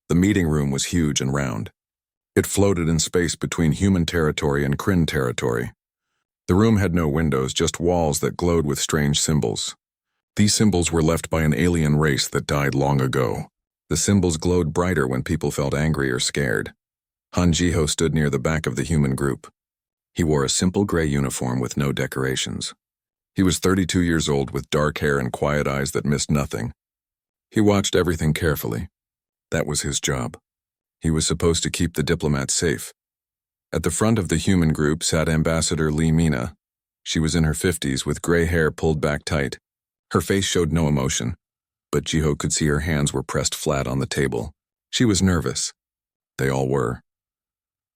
The meeting room was huge and round. It floated in space between human territory and Kryn territory. The room had no windows, just walls that glowed with strange symbols. These symbols were left by an alien race that died long ago. The symbols glowed brighter when people felt angry or scared. Han Jiho stood near the back of the human group. He wore a simple gray uniform with no decorations. He was 32 years old with dark hair and quiet eyes that missed nothing. He watched everything carefully. That was his job. He was supposed to keep the diplomats safe. At the front of the human group sat Ambassador Lee Mina. She was in her 50s with gray hair pulled back tight. Her face showed no emotion, but Jiho could see her hands were pressed flat on the table. She was nervous. They all were.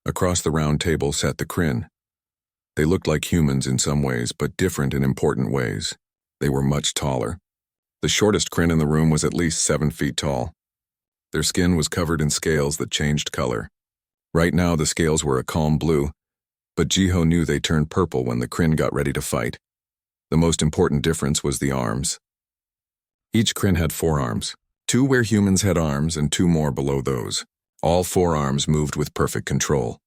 Across the round table sat the Kryn. They looked like humans in some ways, but different in important ways. They were much taller. The shortest Kryn in the room was at least 7 feet tall. Their skin was covered in scales that changed color. Right now the scales were a calm blue, but Jiho knew they turned purple when the Kryn got ready to fight. The most important difference was the arms. Each Kryn had 4 arms, 2 where humans had arms and 2 more below those. All 4 arms moved with perfect control.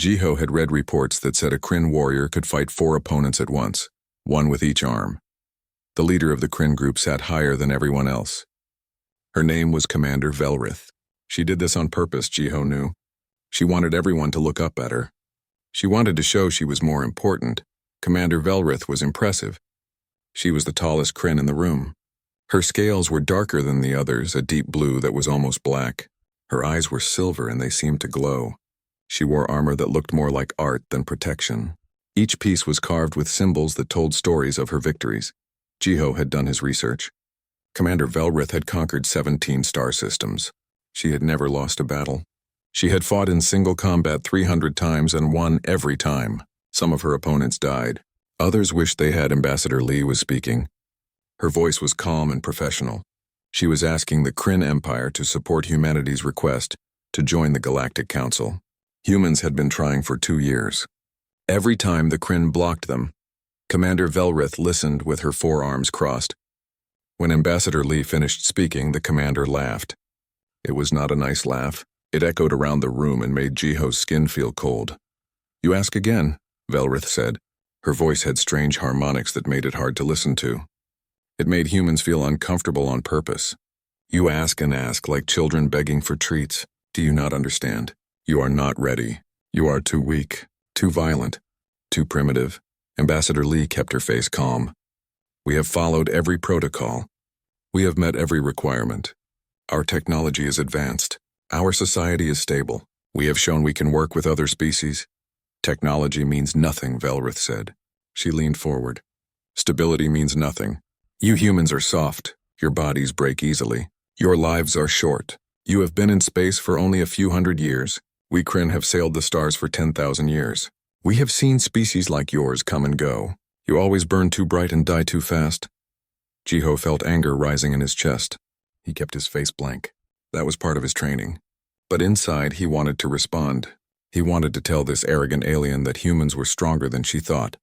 Jiho had read reports that said a Kryn warrior could fight 4 opponents at once, 1 with each arm. The leader of the Kryn group sat higher than everyone else. Her name was Commander Velrith. She did this on purpose, Jiho knew. She wanted everyone to look up at her. She wanted to show she was more important. Commander Velrith was impressive. She was the tallest Kryn in the room. Her scales were darker than the others, a deep blue that was almost black. Her eyes were silver and they seemed to glow. She wore armor that looked more like art than protection. Each piece was carved with symbols that told stories of her victories. Jiho had done his research. Commander Velrith had conquered 17 star systems. She had never lost a battle. She had fought in single combat 300 times and won every time. Some of her opponents died. Others wished they had. Ambassador Lee was speaking. Her voice was calm and professional. She was asking the Kryn Empire to support humanity's request to join the Galactic Council. Humans had been trying for 2 years. Every time the Kryn blocked them, Commander Velrith listened with her 4 arms crossed. When Ambassador Lee finished speaking, the commander laughed. It was not a nice laugh. It echoed around the room and made Jiho's skin feel cold. "You ask again," Velrith said. Her voice had strange harmonics that made it hard to listen to. It made humans feel uncomfortable on purpose. "You ask and ask like children begging for treats. Do you not understand? You are not ready. You are too weak, too violent, too primitive." Ambassador Lee kept her face calm. "We have followed every protocol. We have met every requirement. Our technology is advanced. Our society is stable. We have shown we can work with other species." "Technology means nothing," Velrith said. She leaned forward. "Stability means nothing. You humans are soft. Your bodies break easily. Your lives are short. You have been in space for only a few hundred years. We Kryn have sailed the stars for 10,000 years. We have seen species like yours come and go. You always burn too bright and die too fast." Jiho felt anger rising in his chest. He kept his face blank. That was part of his training. But inside, he wanted to respond. He wanted to tell this arrogant alien that humans were stronger than she thought.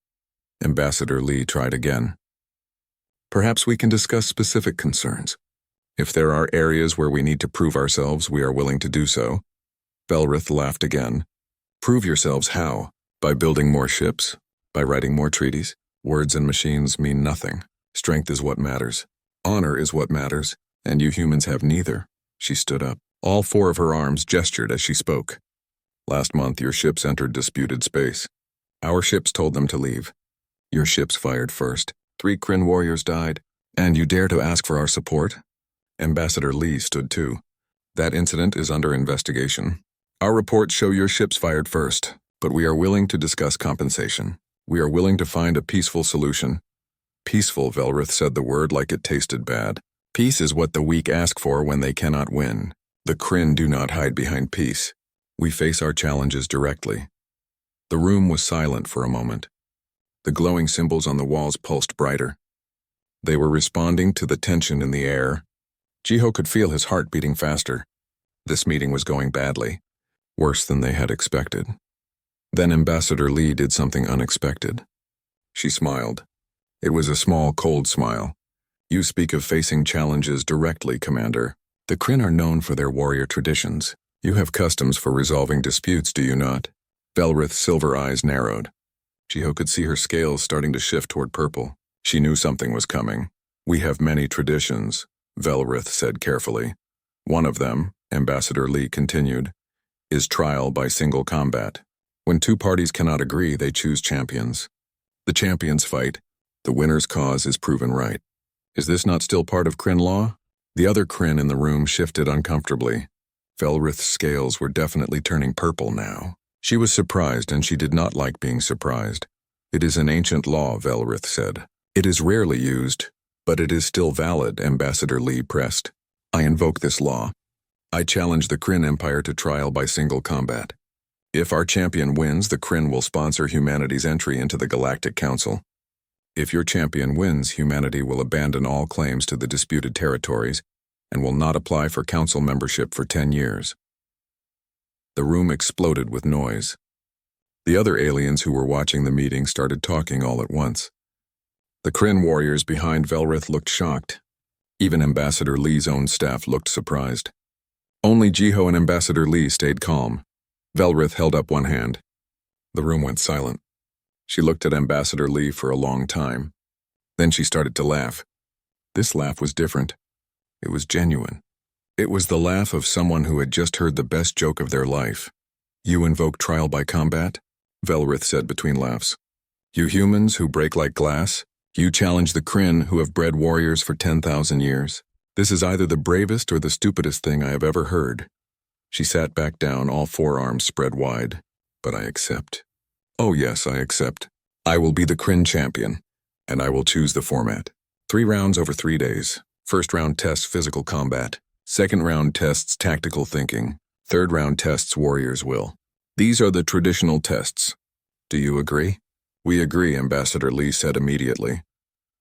Ambassador Lee tried again. "Perhaps we can discuss specific concerns. If there are areas where we need to prove ourselves, we are willing to do so." Velrith laughed again. "Prove yourselves how? By building more ships? By writing more treaties? Words and machines mean nothing. Strength is what matters. Honor is what matters, and you humans have neither." She stood up. All 4 of her arms gestured as she spoke. "Last month, your ships entered disputed space. Our ships told them to leave. Your ships fired first. 3 Kryn warriors died. And you dare to ask for our support?" Ambassador Lee stood too. "That incident is under investigation. Our reports show your ships fired first, but we are willing to discuss compensation. We are willing to find a peaceful solution." "Peaceful," Velrith said the word like it tasted bad. "Peace is what the weak ask for when they cannot win. The Kryn do not hide behind peace. We face our challenges directly." The room was silent for a moment. The glowing symbols on the walls pulsed brighter. They were responding to the tension in the air. Jiho could feel his heart beating faster. This meeting was going badly, worse than they had expected. Then Ambassador Lee did something unexpected. She smiled. It was a small, cold smile. "You speak of facing challenges directly, Commander. The Kryn are known for their warrior traditions. You have customs for resolving disputes, do you not? Velrith's silver eyes narrowed. Jiho could see her scales starting to shift toward purple. She knew something was coming. We have many traditions, Velrith said carefully. One of them, Ambassador Lee continued, is trial by single combat. When two parties cannot agree, they choose champions. The champions fight. The winner's cause is proven right. Is this not still part of Kryn law? The other Kryn in the room shifted uncomfortably. Velrith's scales were definitely turning purple now. She was surprised, and she did not like being surprised. It is an ancient law, Velrith said. It is rarely used, but it is still valid, Ambassador Lee pressed. I invoke this law. I challenge the Kryn Empire to trial by single combat. If our champion wins, the Kryn will sponsor humanity's entry into the Galactic Council. If your champion wins, humanity will abandon all claims to the disputed territories and will not apply for council membership for 10 years. The room exploded with noise. The other aliens who were watching the meeting started talking all at once. The Kryn warriors behind Velrith looked shocked. Even Ambassador Lee's own staff looked surprised. Only Jiho and Ambassador Lee stayed calm. Velrith held up one hand. The room went silent. She looked at Ambassador Lee for a long time. Then she started to laugh. This laugh was different. It was genuine. It was the laugh of someone who had just heard the best joke of their life. You invoke trial by combat? Velrith said between laughs. You humans who break like glass? You challenge the Kryn who have bred warriors for 10,000 years? This is either the bravest or the stupidest thing I have ever heard. She sat back down, all forearms spread wide. But I accept. Oh yes, I accept. I will be the Kryn champion, and I will choose the format. 3 rounds over 3 days. First round tests physical combat. Second round tests tactical thinking. Third round tests warrior's will. These are the traditional tests. Do you agree? We agree, Ambassador Lee said immediately.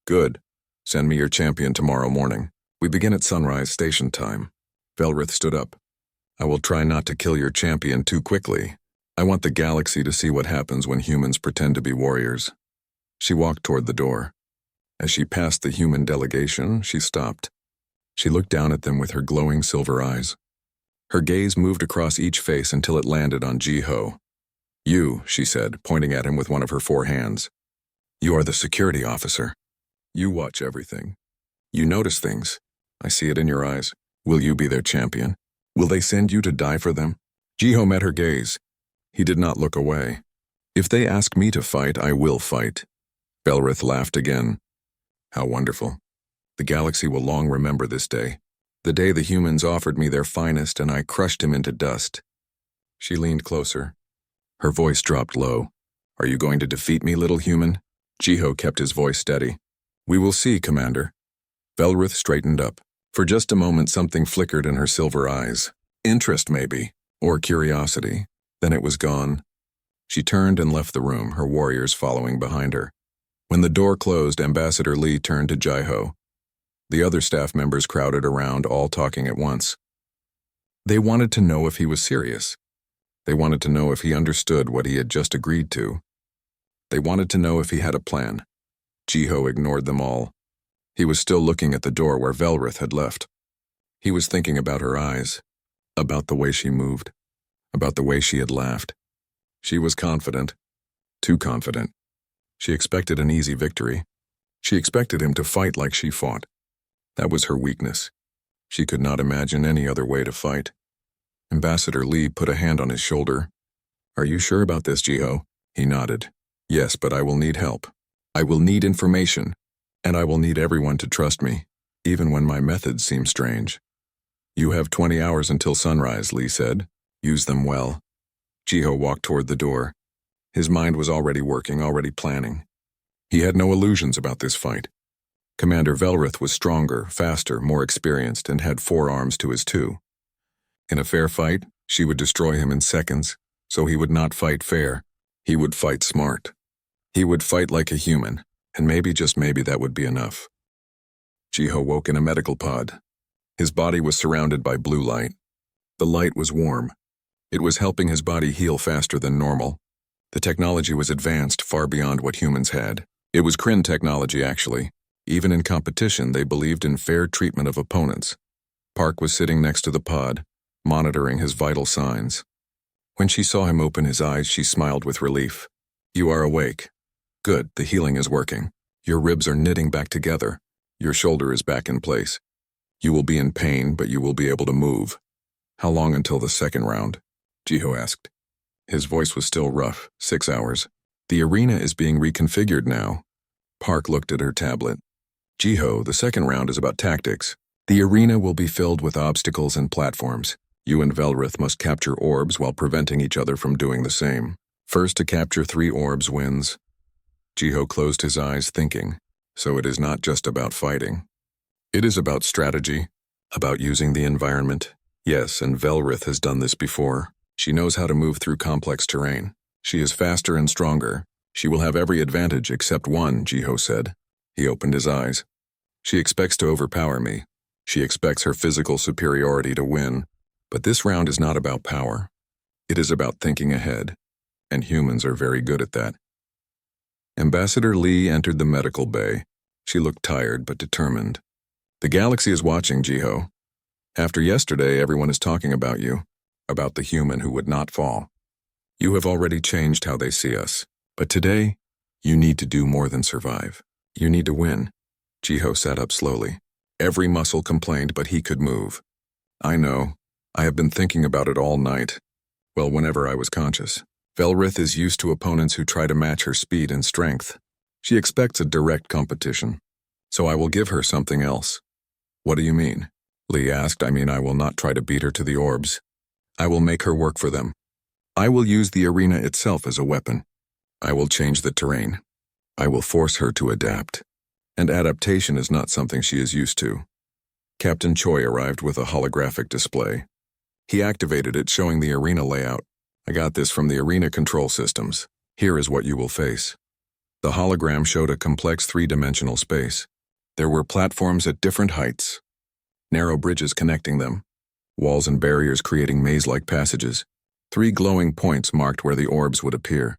Good. Send me your champion tomorrow morning. We begin at sunrise station time. Velrith stood up. I will try not to kill your champion too quickly. I want the galaxy to see what happens when humans pretend to be warriors. She walked toward the door. As she passed the human delegation, she stopped. She looked down at them with her glowing silver eyes. Her gaze moved across each face until it landed on Jiho. You, she said, pointing at him with one of her 4 hands. You are the security officer. You watch everything. You notice things. I see it in your eyes. Will you be their champion? Will they send you to die for them? Jiho met her gaze. He did not look away. If they ask me to fight, I will fight. Velrith laughed again. How wonderful. The galaxy will long remember this day. The day the humans offered me their finest and I crushed him into dust. She leaned closer. Her voice dropped low. Are you going to defeat me, little human? Jiho kept his voice steady. We will see, Commander. Velrith straightened up. For just a moment something flickered in her silver eyes. Interest, maybe, or curiosity. Then it was gone. She turned and left the room, her warriors following behind her. When the door closed, Ambassador Lee turned to Jiho. The other staff members crowded around, all talking at once. They wanted to know if he was serious. They wanted to know if he understood what he had just agreed to. They wanted to know if he had a plan. Jiho ignored them all. He was still looking at the door where Velrith had left. He was thinking about her eyes, about the way she moved, about the way she had laughed. She was confident, too confident. She expected an easy victory. She expected him to fight like she fought. That was her weakness. She could not imagine any other way to fight. Ambassador Lee put a hand on his shoulder. Are you sure about this, Jiho? He nodded. Yes, but I will need help. I will need information, and I will need everyone to trust me, even when my methods seem strange. You have 20 hours until sunrise, Lee said. Use them well. Jiho walked toward the door. His mind was already working, already planning. He had no illusions about this fight. Commander Velrith was stronger, faster, more experienced, and had 4 arms to his 2. In a fair fight, she would destroy him in seconds, so he would not fight fair. He would fight smart. He would fight like a human, and maybe, just maybe, that would be enough. Jiho woke in a medical pod. His body was surrounded by blue light. The light was warm. It was helping his body heal faster than normal. The technology was advanced far beyond what humans had. It was Kryn technology, actually. Even in competition, they believed in fair treatment of opponents. Park was sitting next to the pod, monitoring his vital signs. When she saw him open his eyes, she smiled with relief. "You are awake. Good, the healing is working. Your ribs are knitting back together. Your shoulder is back in place. You will be in pain, but you will be able to move." "How long until the second round?" Jiho asked. His voice was still rough. 6 hours. "The arena is being reconfigured now." Park looked at her tablet. "Jiho, the second round is about tactics. The arena will be filled with obstacles and platforms. You and Velrith must capture orbs while preventing each other from doing the same. First to capture 3 orbs wins." Jiho closed his eyes, thinking. So it is not just about fighting. It is about strategy, about using the environment. Yes, and Velrith has done this before. She knows how to move through complex terrain. She is faster and stronger. She will have every advantage except one, Jiho said. He opened his eyes. She expects to overpower me. She expects her physical superiority to win. But this round is not about power. It is about thinking ahead. And humans are very good at that. Ambassador Lee entered the medical bay. She looked tired but determined. "The galaxy is watching, Jiho. After yesterday, everyone is talking about you, about the human who would not fall. You have already changed how they see us. But today, you need to do more than survive. You need to win." Jiho sat up slowly. Every muscle complained, but he could move. "I know. I have been thinking about it all night. Well, whenever I was conscious. Velrith is used to opponents who try to match her speed and strength. She expects a direct competition. So I will give her something else." "What do you mean?" Lee asked. "I mean, I will not try to beat her to the orbs. I will make her work for them. I will use the arena itself as a weapon. I will change the terrain. I will force her to adapt. And adaptation is not something she is used to." Captain Choi arrived with a holographic display. He activated it, showing the arena layout. "I got this from the arena control systems. Here is what you will face." The hologram showed a complex 3-dimensional space. There were platforms at different heights, narrow bridges connecting them, walls and barriers creating maze-like passages. 3 glowing points marked where the orbs would appear.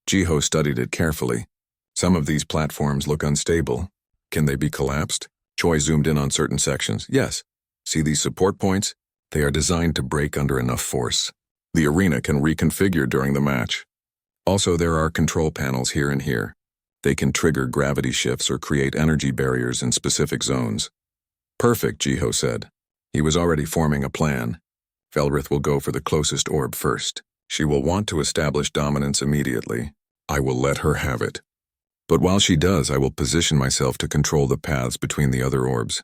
Jiho studied it carefully. Some of these platforms look unstable. Can they be collapsed? Choi zoomed in on certain sections. Yes. See these support points? They are designed to break under enough force. The arena can reconfigure during the match. Also, there are control panels here and here. They can trigger gravity shifts or create energy barriers in specific zones. "Perfect," Jiho said. He was already forming a plan. Velrith will go for the closest orb first. She will want to establish dominance immediately. I will let her have it. But while she does, I will position myself to control the paths between the other orbs.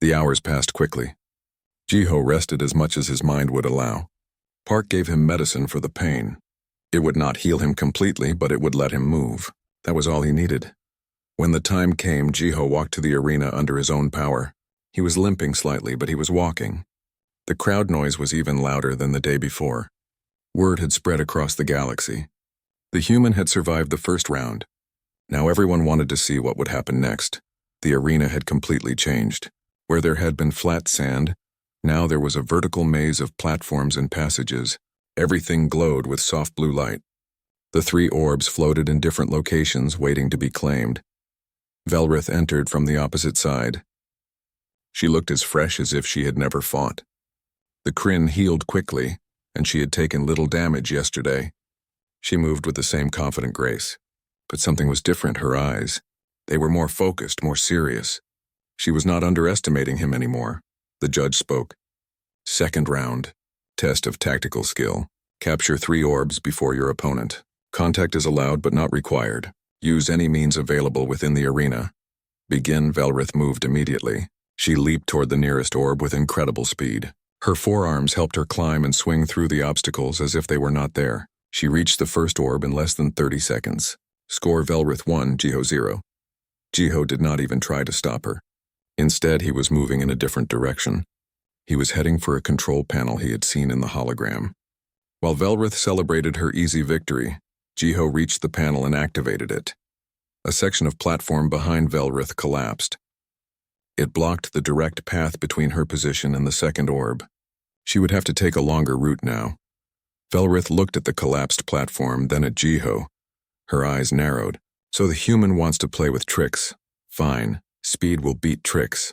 The hours passed quickly. Jiho rested as much as his mind would allow. Park gave him medicine for the pain. It would not heal him completely, but it would let him move. That was all he needed. When the time came, Jiho walked to the arena under his own power. He was limping slightly, but he was walking. The crowd noise was even louder than the day before. Word had spread across the galaxy. The human had survived the first round. Now everyone wanted to see what would happen next. The arena had completely changed. Where there had been flat sand, now there was a vertical maze of platforms and passages. Everything glowed with soft blue light. The 3 orbs floated in different locations, waiting to be claimed. Velrith entered from the opposite side. She looked as fresh as if she had never fought. The Kryn healed quickly, and she had taken little damage yesterday. She moved with the same confident grace. But something was different, her eyes. They were more focused, more serious. She was not underestimating him anymore. The judge spoke. "Second round. Test of tactical skill. Capture 3 orbs before your opponent. Contact is allowed but not required. Use any means available within the arena. Begin." Velrith moved immediately. She leaped toward the nearest orb with incredible speed. Her forearms helped her climb and swing through the obstacles as if they were not there. She reached the first orb in less than 30 seconds. Score: Velrith 1, Jiho 0. Jiho did not even try to stop her. Instead, he was moving in a different direction. He was heading for a control panel he had seen in the hologram. While Velrith celebrated her easy victory, Jiho reached the panel and activated it. A section of platform behind Velrith collapsed. It blocked the direct path between her position and the second orb. She would have to take a longer route now. Velrith looked at the collapsed platform, then at Jiho. Her eyes narrowed. "So the human wants to play with tricks. Fine. Speed will beat tricks."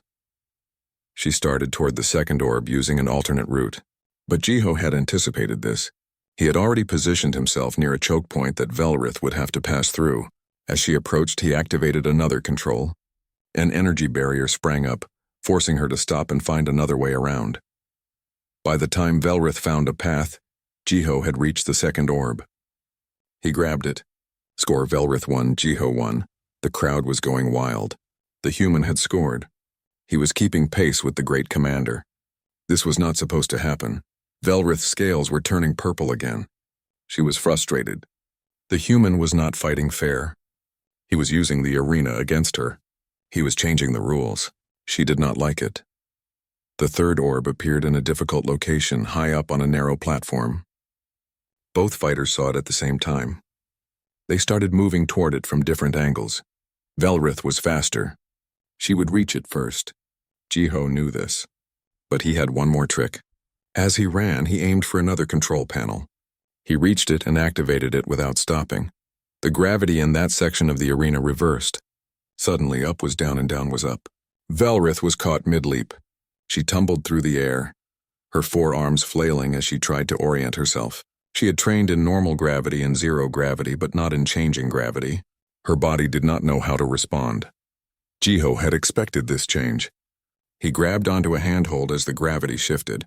She started toward the second orb using an alternate route. But Jiho had anticipated this. He had already positioned himself near a choke point that Velrith would have to pass through. As she approached, he activated another control. An energy barrier sprang up, forcing her to stop and find another way around. By the time Velrith found a path, Jiho had reached the second orb. He grabbed it. Score Velrith 1, Jiho 1. The crowd was going wild. The human had scored. He was keeping pace with the great commander. This was not supposed to happen. Velrith's scales were turning purple again. She was frustrated. The human was not fighting fair. He was using the arena against her. He was changing the rules. She did not like it. The third orb appeared in a difficult location high up on a narrow platform. Both fighters saw it at the same time. They started moving toward it from different angles. Velrith was faster. She would reach it first. Jiho knew this. But he had one more trick. As he ran, he aimed for another control panel. He reached it and activated it without stopping. The gravity in that section of the arena reversed. Suddenly, up was down and down was up. Velrith was caught mid-leap. She tumbled through the air, her forearms flailing as she tried to orient herself. She had trained in normal gravity and zero gravity, but not in changing gravity. Her body did not know how to respond. Jiho had expected this change. He grabbed onto a handhold as the gravity shifted.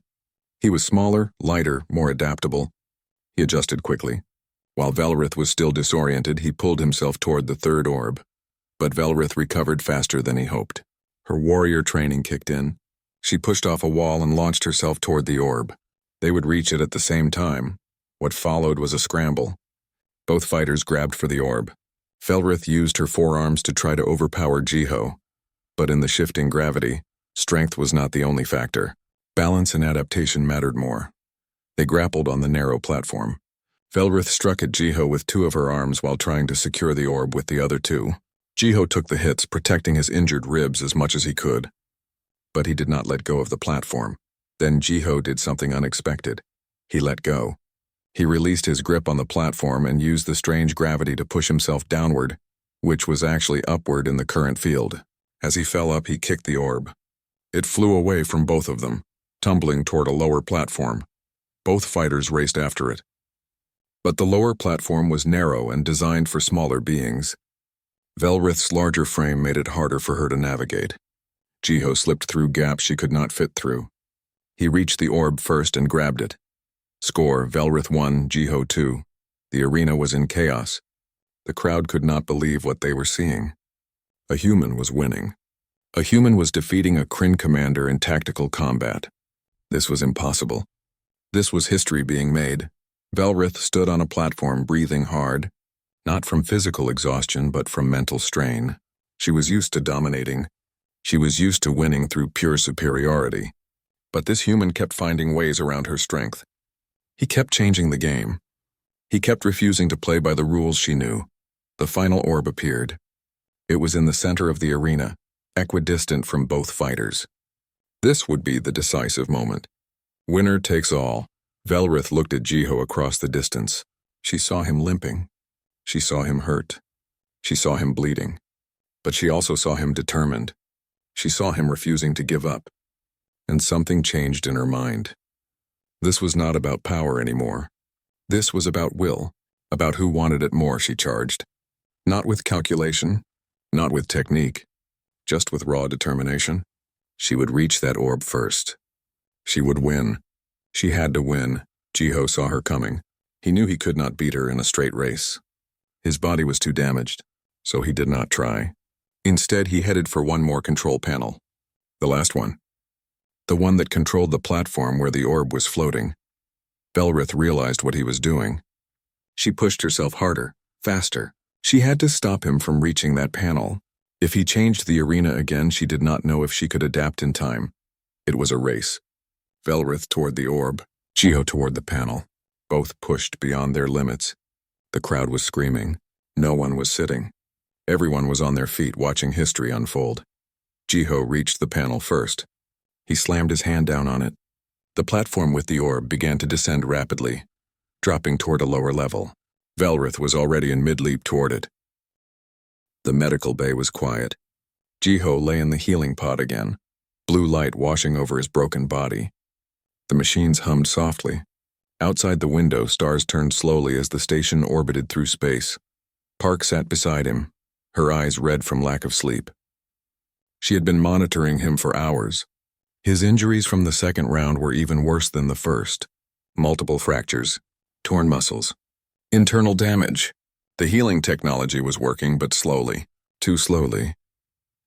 He was smaller, lighter, more adaptable. He adjusted quickly. While Velrith was still disoriented, he pulled himself toward the third orb. But Velrith recovered faster than he hoped. Her warrior training kicked in. She pushed off a wall and launched herself toward the orb. They would reach it at the same time. What followed was a scramble. Both fighters grabbed for the orb. Velrith used her forearms to try to overpower Jiho. But in the shifting gravity, strength was not the only factor. Balance and adaptation mattered more. They grappled on the narrow platform. Velrith struck at Jiho with two of her arms while trying to secure the orb with the other two. Jiho took the hits, protecting his injured ribs as much as he could. But he did not let go of the platform. Then Jiho did something unexpected. He let go. He released his grip on the platform and used the strange gravity to push himself downward, which was actually upward in the current field. As he fell up, he kicked the orb. It flew away from both of them, tumbling toward a lower platform. Both fighters raced after it. But the lower platform was narrow and designed for smaller beings. Velrith's larger frame made it harder for her to navigate. Jiho slipped through gaps she could not fit through. He reached the orb first and grabbed it. Score, Velrith 1, Jiho 2. The arena was in chaos. The crowd could not believe what they were seeing. A human was winning. A human was defeating a Kryn commander in tactical combat. This was impossible. This was history being made. Velrith stood on a platform breathing hard, not from physical exhaustion but from mental strain. She was used to dominating. She was used to winning through pure superiority. But this human kept finding ways around her strength. He kept changing the game. He kept refusing to play by the rules she knew. The final orb appeared. It was in the center of the arena, equidistant from both fighters. This would be the decisive moment. Winner takes all. Velrith looked at Jiho across the distance. She saw him limping. She saw him hurt. She saw him bleeding. But she also saw him determined. She saw him refusing to give up. And something changed in her mind. This was not about power anymore. This was about will, about who wanted it more, she charged. Not with calculation, not with technique, just with raw determination. She would reach that orb first. She would win. She had to win. Jiho saw her coming. He knew he could not beat her in a straight race. His body was too damaged, so he did not try. Instead, he headed for one more control panel. The last one. The one that controlled the platform where the orb was floating. Velrith realized what he was doing. She pushed herself harder, faster. She had to stop him from reaching that panel. If he changed the arena again, she did not know if she could adapt in time. It was a race. Velrith toward the orb, Jiho toward the panel. Both pushed beyond their limits. The crowd was screaming. No one was sitting. Everyone was on their feet watching history unfold. Jiho reached the panel first. He slammed his hand down on it. The platform with the orb began to descend rapidly, dropping toward a lower level. Velrith was already in mid-leap toward it. The medical bay was quiet. Jiho lay in the healing pod again. blue light washing over his broken body. The machines hummed softly. Outside the window, stars turned slowly as the station orbited through space. Park sat beside him, her eyes red from lack of sleep. She had been monitoring him for hours. His injuries from the second round were even worse than the first. Multiple fractures, torn muscles, internal damage. The healing technology was working, but slowly, too slowly.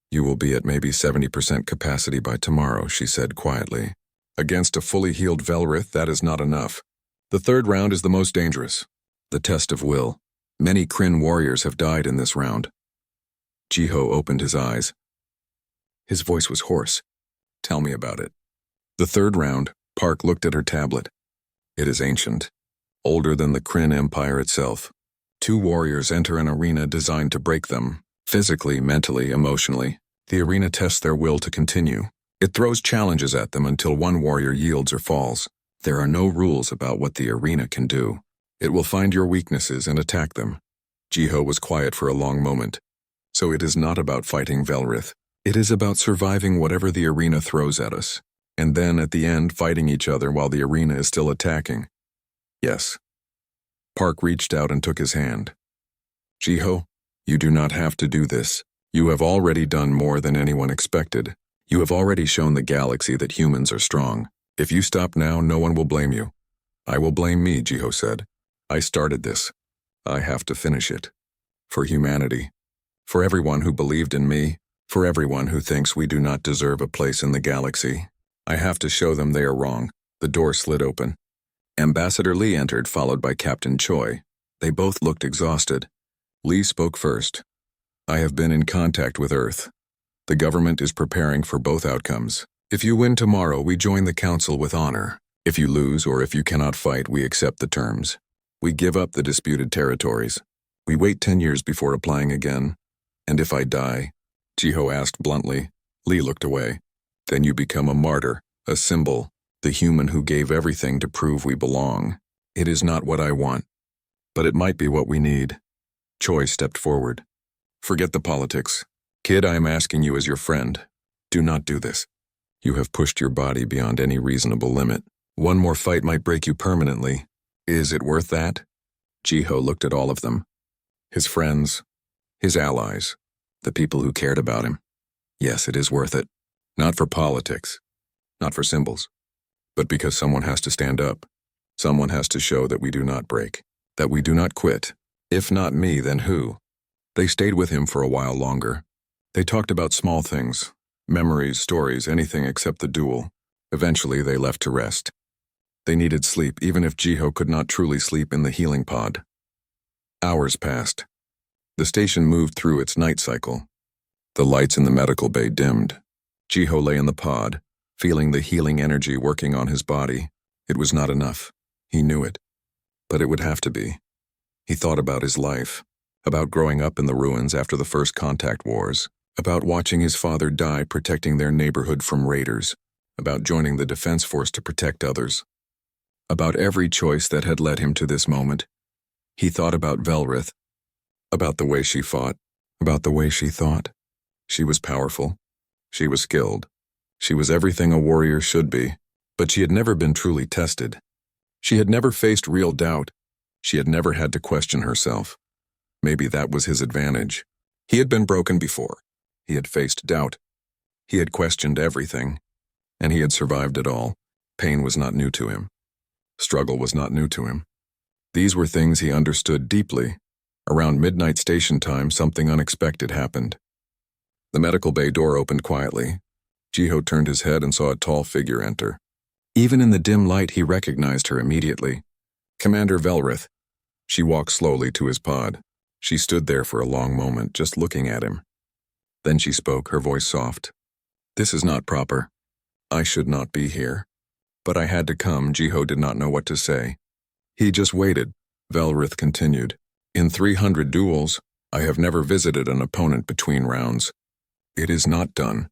"You will be at maybe 70% capacity by tomorrow," she said quietly. "Against a fully healed Velrith, that is not enough. The third round is the most dangerous. The test of will. Many Kryn warriors have died in this round." Jiho opened his eyes. His voice was hoarse. "Tell me about it." "The third round," Park looked at her tablet. "It is ancient, older than the Kryn Empire itself. 2 warriors enter an arena designed to break them, physically, mentally, emotionally. The arena tests their will to continue. It throws challenges at them until one warrior yields or falls. There are no rules about what the arena can do. It will find your weaknesses and attack them." Jiho was quiet for a long moment. "So it is not about fighting Velrith. It is about surviving whatever the arena throws at us, and then at the end fighting each other while the arena is still attacking." "Yes." Park reached out and took his hand. "Jiho, you do not have to do this. You have already done more than anyone expected. You have already shown the galaxy that humans are strong. If you stop now, no one will blame you." "I will blame me," Jiho said. "I started this. I have to finish it. For humanity. For everyone who believed in me. For everyone who thinks we do not deserve a place in the galaxy. I have to show them they are wrong." The door slid open. Ambassador Lee entered, followed by Captain Choi. They both looked exhausted. Lee spoke first. "I have been in contact with Earth. The government is preparing for both outcomes. If you win tomorrow, we join the council with honor. If you lose or if you cannot fight, we accept the terms. We give up the disputed territories. We wait 10 years before applying again. And if I die," Jiho asked bluntly. Lee looked away. "Then you become a martyr, a symbol, the human who gave everything to prove we belong. It is not what I want, but it might be what we need." Choi stepped forward. "Forget the politics. Kid, I am asking you as your friend. Do not do this. You have pushed your body beyond any reasonable limit. One more fight might break you permanently. Is it worth that?" Jiho looked at all of them. His friends, his allies, the people who cared about him. "Yes, it is worth it. Not for politics, not for symbols, but because someone has to stand up. Someone has to show that we do not break, that we do not quit. If not me, then who?" They stayed with him for a while longer. They talked about small things, memories, stories, anything except the duel. Eventually, they left to rest. They needed sleep, even if Jiho could not truly sleep in the healing pod. Hours passed. The station moved through its night cycle. The lights in the medical bay dimmed. Jiho lay in the pod, feeling the healing energy working on his body. It was not enough. He knew it. But it would have to be. He thought about his life, about growing up in the ruins after the first contact wars, about watching his father die protecting their neighborhood from raiders, about joining the defense force to protect others, about every choice that had led him to this moment. He thought about Velrith, about the way she fought, about the way she thought. She was powerful. She was skilled. She was everything a warrior should be, but she had never been truly tested. She had never faced real doubt. She had never had to question herself. Maybe that was his advantage. He had been broken before. He had faced doubt. He had questioned everything, and he had survived it all. Pain was not new to him. Struggle was not new to him. These were things he understood deeply. Around midnight station time, something unexpected happened. The medical bay door opened quietly. Jiho turned his head and saw a tall figure enter. Even in the dim light, he recognized her immediately. Commander Velrith. She walked slowly to his pod. She stood there for a long moment, just looking at him. Then she spoke, her voice soft. "This is not proper. I should not be here. But I had to come." Jiho did not know what to say. He just waited. Velrith continued. "In 300 duels, I have never visited an opponent between rounds. It is not done.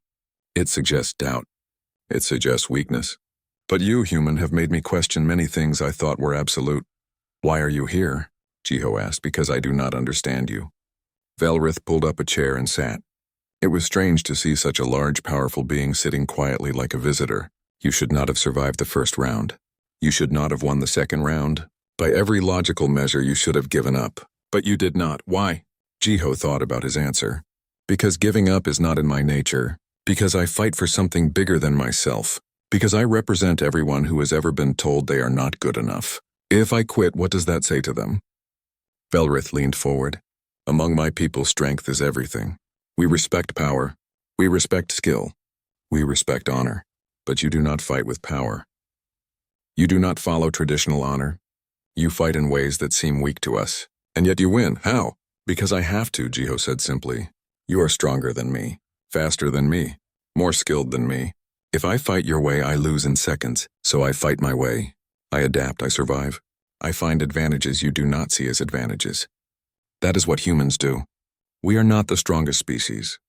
It suggests doubt. It suggests weakness. But you, human, have made me question many things I thought were absolute." "Why are you here?" Jiho asked. "Because I do not understand you." Velrith pulled up a chair and sat. It was strange to see such a large, powerful being sitting quietly like a visitor. You should not have survived the first round. You should not have won the second round. By every logical measure, you should have given up. But you did not. Why? Jiho thought about his answer. Because giving up is not in my nature. Because I fight for something bigger than myself. Because I represent everyone who has ever been told they are not good enough. If I quit, what does that say to them? Velrith leaned forward. Among my people, strength is everything. We respect power. We respect skill. We respect honor. But you do not fight with power. You do not follow traditional honor. You fight in ways that seem weak to us. And yet you win. How? Because I have to, Jiho said simply. You are stronger than me. Faster than me. More skilled than me. If I fight your way, I lose in seconds. So I fight my way. I adapt, I survive. I find advantages you do not see as advantages. That is what humans do. We are not the strongest species.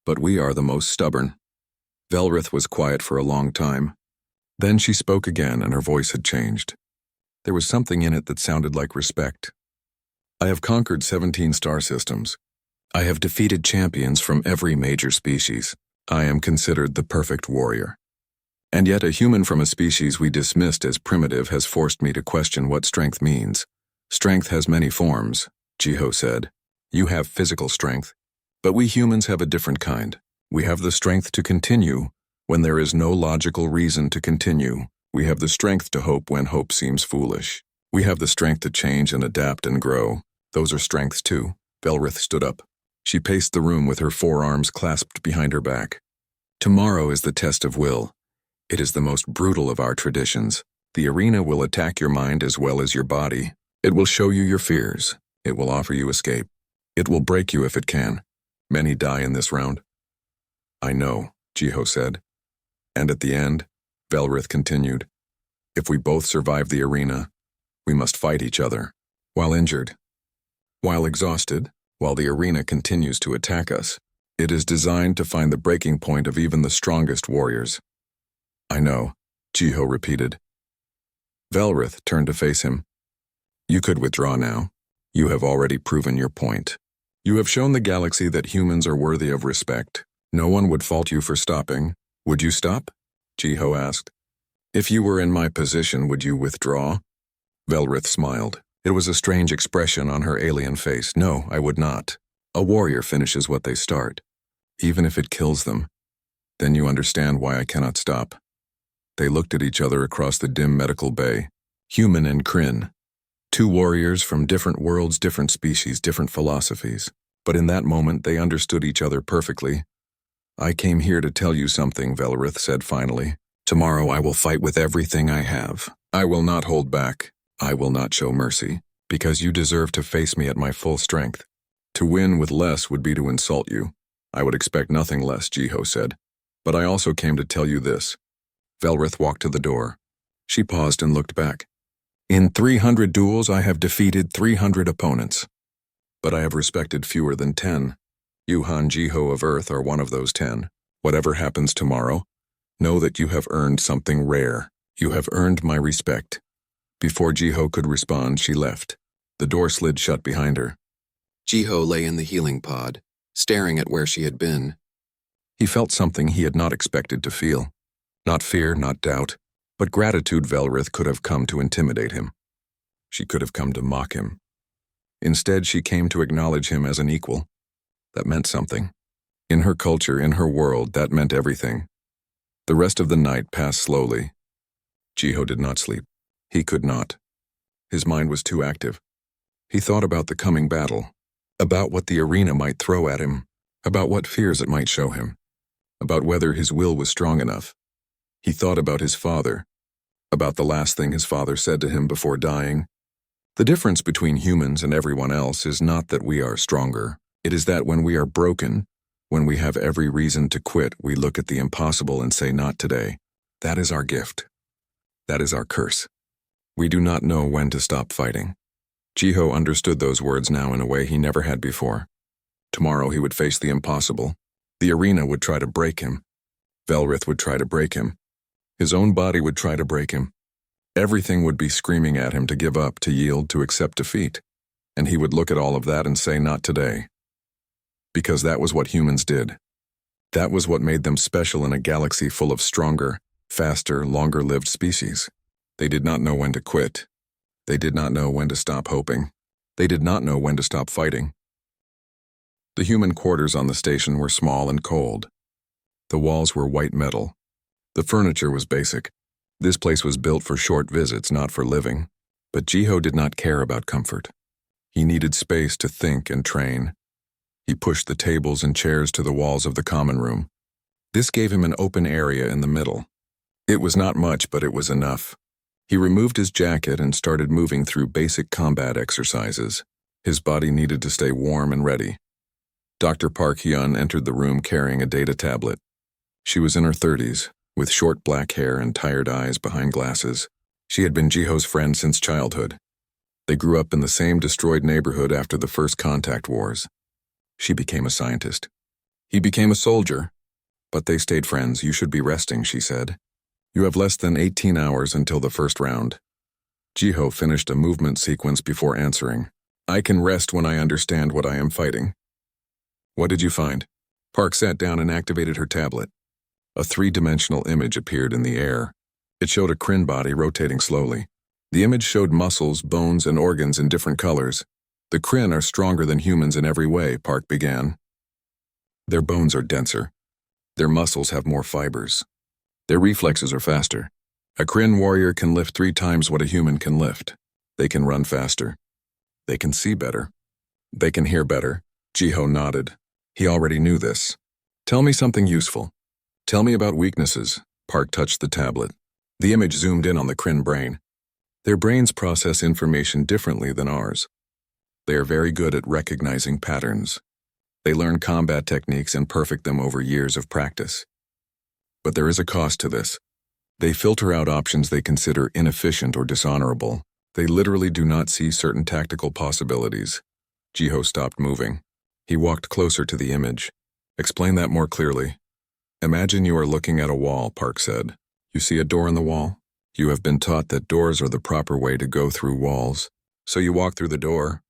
But we are the most stubborn. Velrith was quiet for a long time. Then she spoke again and her voice had changed. There was something in it that sounded like respect. I have conquered 17 star systems. I have defeated champions from every major species. I am considered the perfect warrior. And yet a human from a species we dismissed as primitive has forced me to question what strength means. Strength has many forms, Jiho said. You have physical strength. But we humans have a different kind. We have the strength to continue when there is no logical reason to continue. We have the strength to hope when hope seems foolish. We have the strength to change and adapt and grow. Those are strengths too. Velrith stood up. She paced the room with her forearms clasped behind her back. Tomorrow is the test of will. It is the most brutal of our traditions. The arena will attack your mind as well as your body. It will show you your fears. It will offer you escape. It will break you if it can. Many die in this round. I know, Jiho said. And at the end, Velrith continued, if we both survive the arena, we must fight each other, while injured, while exhausted, while the arena continues to attack us. It is designed to find the breaking point of even the strongest warriors. I know, Jiho repeated. Velrith turned to face him. You could withdraw now. You have already proven your point. You have shown the galaxy that humans are worthy of respect. No one would fault you for stopping. Would you stop? Jiho asked. If you were in my position, would you withdraw? Velrith smiled. It was a strange expression on her alien face. No, I would not. A warrior finishes what they start, even if it kills them. Then you understand why I cannot stop. They looked at each other across the dim medical bay. Human and Kryn. Two warriors from different worlds, different species, different philosophies. But in that moment, they understood each other perfectly. I came here to tell you something, Velrith said finally. Tomorrow I will fight with everything I have. I will not hold back. I will not show mercy, because you deserve to face me at my full strength. To win with less would be to insult you. I would expect nothing less, Jiho said. But I also came to tell you this. Velrith walked to the door. She paused and looked back. In 300 duels, I have defeated 300 opponents. But I have respected fewer than 10. You Han Jiho of Earth are one of those 10. Whatever happens tomorrow, know that you have earned something rare. You have earned my respect. Before Jiho could respond, she left. The door slid shut behind her. Jiho lay in the healing pod, staring at where she had been. He felt something he had not expected to feel. Not fear, not doubt, but gratitude. Velrith could have come to intimidate him. She could have come to mock him. Instead, she came to acknowledge him as an equal. That meant something. In her culture, in her world, that meant everything. The rest of the night passed slowly. Jiho did not sleep. He could not. His mind was too active. He thought about the coming battle, about what the arena might throw at him, about what fears it might show him, about whether his will was strong enough. He thought about his father, about the last thing his father said to him before dying. The difference between humans and everyone else is not that we are stronger. It is that when we are broken, when we have every reason to quit, we look at the impossible and say, not today. That is our gift. That is our curse. We do not know when to stop fighting. Jiho understood those words now in a way he never had before. Tomorrow he would face the impossible. The arena would try to break him. Velrith would try to break him. His own body would try to break him. Everything would be screaming at him to give up, to yield, to accept defeat. And he would look at all of that and say, not today. Because that was what humans did. That was what made them special in a galaxy full of stronger, faster, longer-lived species. They did not know when to quit. They did not know when to stop hoping. They did not know when to stop fighting. The human quarters on the station were small and cold. The walls were white metal. The furniture was basic. This place was built for short visits, not for living. But Jiho did not care about comfort. He needed space to think and train. He pushed the tables and chairs to the walls of the common room. This gave him an open area in the middle. It was not much, but it was enough. He removed his jacket and started moving through basic combat exercises. His body needed to stay warm and ready. Dr. Park Hyun entered the room carrying a data tablet. She was in her 30s, with short black hair and tired eyes behind glasses. She had been Jiho's friend since childhood. They grew up in the same destroyed neighborhood after the first contact wars. She became a scientist. He became a soldier. But they stayed friends. You should be resting, she said. You have less than 18 hours until the first round. Jiho finished a movement sequence before answering. I can rest when I understand what I am fighting. What did you find? Park sat down and activated her tablet. A three-dimensional image appeared in the air. It showed a Kryn body rotating slowly. The image showed muscles, bones, and organs in different colors. The Kryn are stronger than humans in every way, Park began. Their bones are denser. Their muscles have more fibers. Their reflexes are faster. A Kryn warrior can lift 3 times what a human can lift. They can run faster. They can see better. They can hear better. Jiho nodded. He already knew this. Tell me something useful. Tell me about weaknesses. Park touched the tablet. The image zoomed in on the Kryn brain. Their brains process information differently than ours. They are very good at recognizing patterns. They learn combat techniques and perfect them over years of practice. But there is a cost to this. They filter out options they consider inefficient or dishonorable. They literally do not see certain tactical possibilities. Jiho stopped moving. He walked closer to the image. Explain that more clearly. Imagine you are looking at a wall, Park said. You see a door in the wall? You have been taught that doors are the proper way to go through walls. So you walk through the door.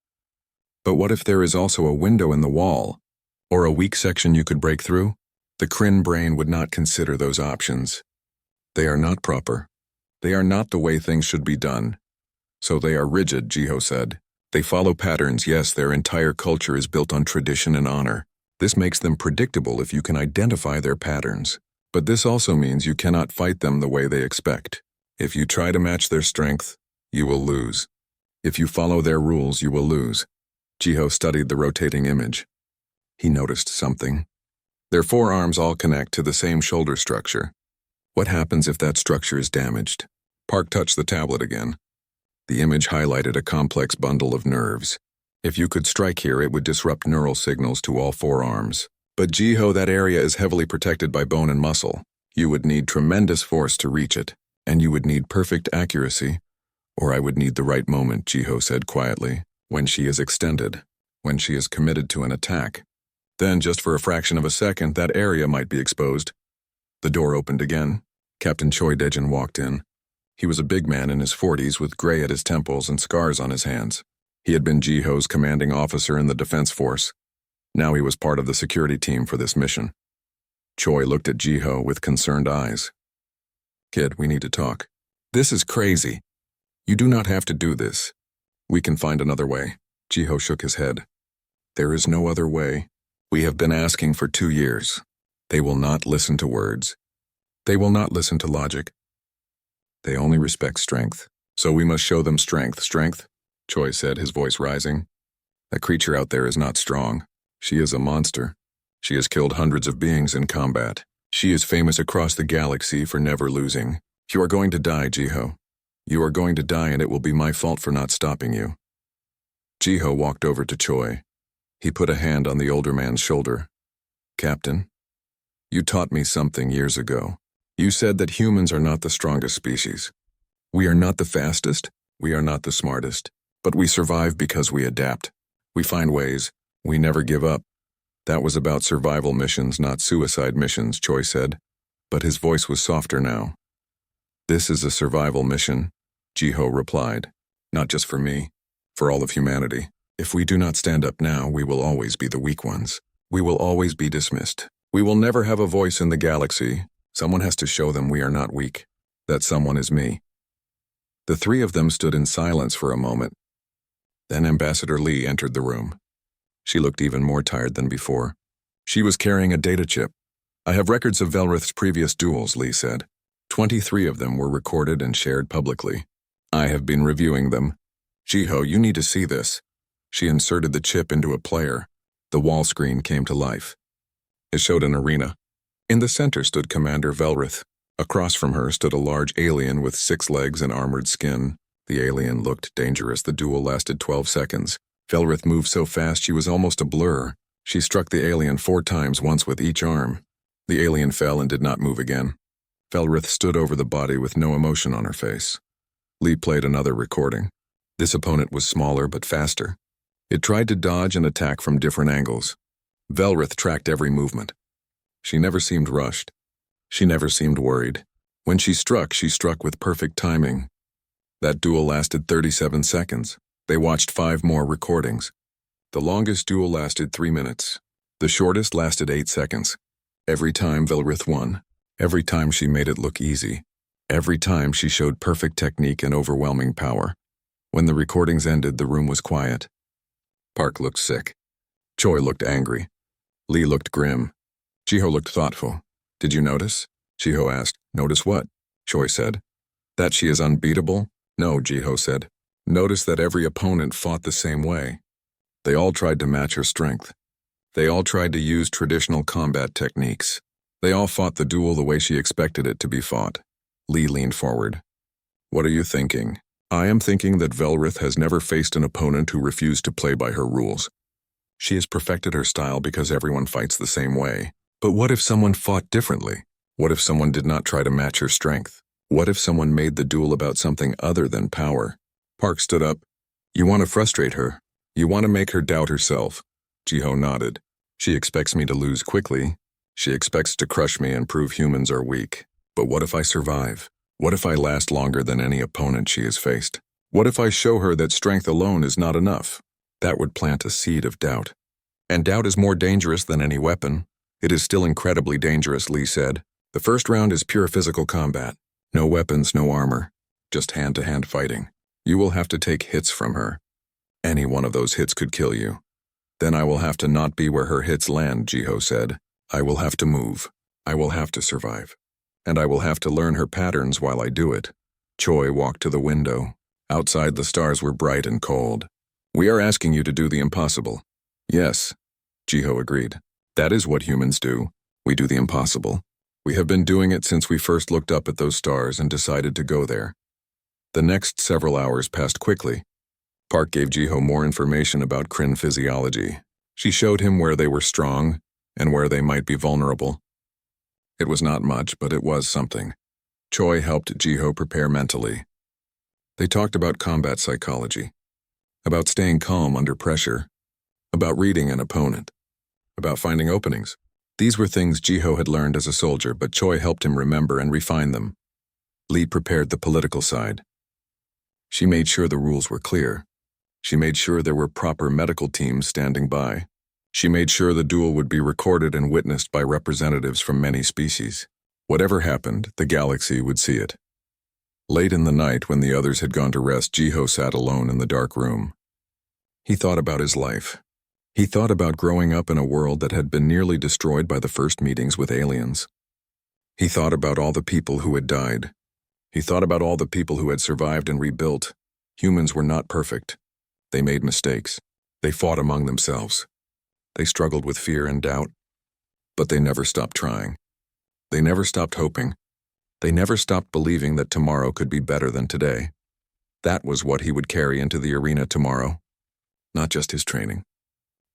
But what if there is also a window in the wall, or a weak section you could break through? The Kryn brain would not consider those options. They are not proper. They are not the way things should be done. So they are rigid, Jiho said. They follow patterns. Yes, their entire culture is built on tradition and honor. This makes them predictable if you can identify their patterns. But this also means you cannot fight them the way they expect. If you try to match their strength, you will lose. If you follow their rules, you will lose. Jiho studied the rotating image. He noticed something. Their forearms all connect to the same shoulder structure. What happens if that structure is damaged? Park touched the tablet again. The image highlighted a complex bundle of nerves. If you could strike here, it would disrupt neural signals to all forearms. But Jiho, that area is heavily protected by bone and muscle. You would need tremendous force to reach it, and you would need perfect accuracy. Or I would need the right moment, Jiho said quietly. When she is extended, when she is committed to an attack. Then, just for a fraction of a second, that area might be exposed. The door opened again. Captain Choi Dejin walked in. He was a big man in his 40s with gray at his temples and scars on his hands. He had been Jiho's commanding officer in the Defense Force. Now he was part of the security team for this mission. Choi looked at Jiho with concerned eyes. Kid, we need to talk. This is crazy. You do not have to do this. We can find another way. Jiho shook his head. There is no other way. We have been asking for 2 years. They will not listen to words. They will not listen to logic. They only respect strength. So we must show them strength. Strength? Choi said, his voice rising. That creature out there is not strong. She is a monster. She has killed hundreds of beings in combat. She is famous across the galaxy for never losing. You are going to die, Jiho. You are going to die, and it will be my fault for not stopping you. Jiho walked over to Choi. He put a hand on the older man's shoulder. Captain, you taught me something years ago. You said that humans are not the strongest species. We are not the fastest. We are not the smartest. But we survive because we adapt. We find ways. We never give up. That was about survival missions, not suicide missions, Choi said. But his voice was softer now. This is a survival mission, Jiho replied. Not just for me, for all of humanity. If we do not stand up now, we will always be the weak ones. We will always be dismissed. We will never have a voice in the galaxy. Someone has to show them we are not weak. That someone is me. The three of them stood in silence for a moment. Then Ambassador Lee entered the room. She looked even more tired than before. She was carrying a data chip. I have records of Velrith's previous duels, Lee said. 23 of them were recorded and shared publicly. I have been reviewing them. Jiho, you need to see this. She inserted the chip into a player. The wall screen came to life. It showed an arena. In the center stood Commander Velrith. Across from her stood a large alien with 6 legs and armored skin. The alien looked dangerous. The duel lasted 12 seconds. Velrith moved so fast she was almost a blur. She struck the alien 4 times, once with each arm. The alien fell and did not move again. Velrith stood over the body with no emotion on her face. Lee played another recording. This opponent was smaller but faster. It tried to dodge and attack from different angles. Velrith tracked every movement. She never seemed rushed. She never seemed worried. When she struck with perfect timing. That duel lasted 37 seconds. They watched 5 more recordings. The longest duel lasted 3 minutes. The shortest lasted 8 seconds. Every time Velrith won. Every time she made it look easy. Every time she showed perfect technique and overwhelming power. When the recordings ended, the room was quiet. Park looked sick. Choi looked angry. Lee looked grim. Jiho looked thoughtful. Did you notice? Jiho asked. Notice what? Choi said. That she is unbeatable? No, Jiho said. Notice that every opponent fought the same way. They all tried to match her strength. They all tried to use traditional combat techniques. They all fought the duel the way she expected it to be fought. Lee leaned forward. What are you thinking? I am thinking that Velrith has never faced an opponent who refused to play by her rules. She has perfected her style because everyone fights the same way. But what if someone fought differently? What if someone did not try to match her strength? What if someone made the duel about something other than power? Park stood up. You want to frustrate her. You want to make her doubt herself. Jiho nodded. She expects me to lose quickly. She expects to crush me and prove humans are weak. But what if I survive? What if I last longer than any opponent she has faced? What if I show her that strength alone is not enough? That would plant a seed of doubt. And doubt is more dangerous than any weapon. It is still incredibly dangerous, Lee said. The first round is pure physical combat. No weapons, no armor. Just hand-to-hand fighting. You will have to take hits from her. Any one of those hits could kill you. Then I will have to not be where her hits land, Jiho said. I will have to move. I will have to survive. And I will have to learn her patterns while I do it. Choi walked to the window. Outside the stars were bright and cold. We are asking you to do the impossible. Yes, Jiho agreed. That is what humans do. We do the impossible. We have been doing it since we first looked up at those stars and decided to go there. The next several hours passed quickly. Park gave Jiho more information about Kryn physiology. She showed him where they were strong and where they might be vulnerable. It was not much, but it was something. Choi helped Jiho prepare mentally. They talked about combat psychology, about staying calm under pressure, about reading an opponent, about finding openings. These were things Jiho had learned as a soldier, but Choi helped him remember and refine them. Lee prepared the political side. She made sure the rules were clear. She made sure there were proper medical teams standing by. She made sure the duel would be recorded and witnessed by representatives from many species. Whatever happened, the galaxy would see it. Late in the night, when the others had gone to rest, Jiho sat alone in the dark room. He thought about his life. He thought about growing up in a world that had been nearly destroyed by the first meetings with aliens. He thought about all the people who had died. He thought about all the people who had survived and rebuilt. Humans were not perfect. They made mistakes. They fought among themselves. They struggled with fear and doubt. But they never stopped trying. They never stopped hoping. They never stopped believing that tomorrow could be better than today. That was what he would carry into the arena tomorrow. Not just his training.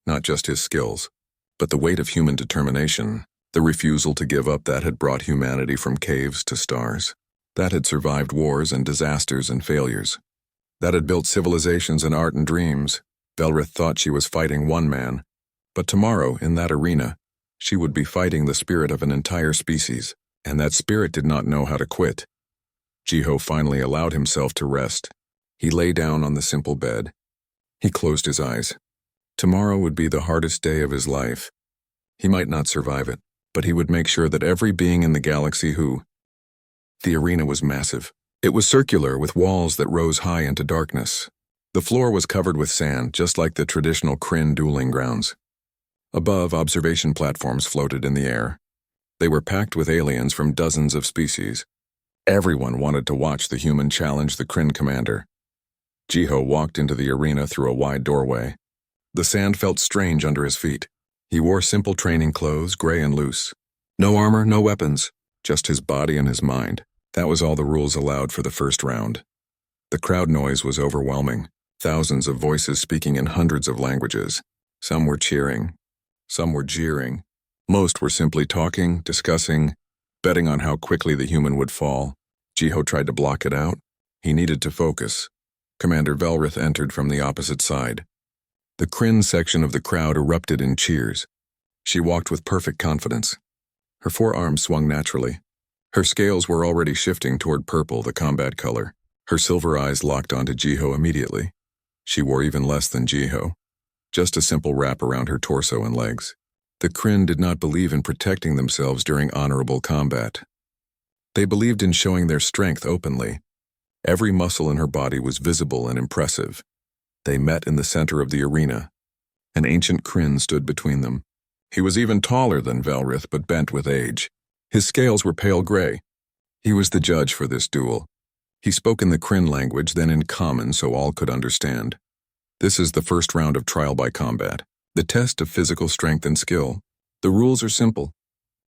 Not just his skills. But the weight of human determination. The refusal to give up that had brought humanity from caves to stars. That had survived wars and disasters and failures. That had built civilizations and art and dreams. Velrith thought she was fighting one man. But tomorrow, in that arena, she would be fighting the spirit of an entire species, and that spirit did not know how to quit. Jiho finally allowed himself to rest. He lay down on the simple bed. He closed his eyes. Tomorrow would be the hardest day of his life. He might not survive it. but he would make sure that every being in the galaxy who... The arena was massive. It was circular with walls that rose high into darkness. The floor was covered with sand, just like the traditional Kryn dueling grounds. Above, observation platforms floated in the air. They were packed with aliens from dozens of species. Everyone wanted to watch the human challenge the Kryn commander. Jiho walked into the arena through a wide doorway. The sand felt strange under his feet. He wore simple training clothes, gray and loose. No armor, no weapons, just his body and his mind. That was all the rules allowed for the first round. The crowd noise was overwhelming. Thousands of voices speaking in hundreds of languages. Some were cheering. Some were jeering. Most were simply talking, discussing, betting on how quickly the human would fall. Jiho tried to block it out. He needed to focus. Commander Velrith entered from the opposite side. The Kryn section of the crowd erupted in cheers. She walked with perfect confidence. Her forearms swung naturally. Her scales were already shifting toward purple, the combat color. Her silver eyes locked onto Jiho immediately. She wore even less than Jiho, just a simple wrap around her torso and legs. The Kryn did not believe in protecting themselves during honorable combat. They believed in showing their strength openly. Every muscle in her body was visible and impressive. They met in the center of the arena. An ancient Kryn stood between them. He was even taller than Velrith, but bent with age. His scales were pale gray. He was the judge for this duel. He spoke in the Kryn language, then in Common so all could understand. This is the first round of trial by combat, the test of physical strength and skill. The rules are simple.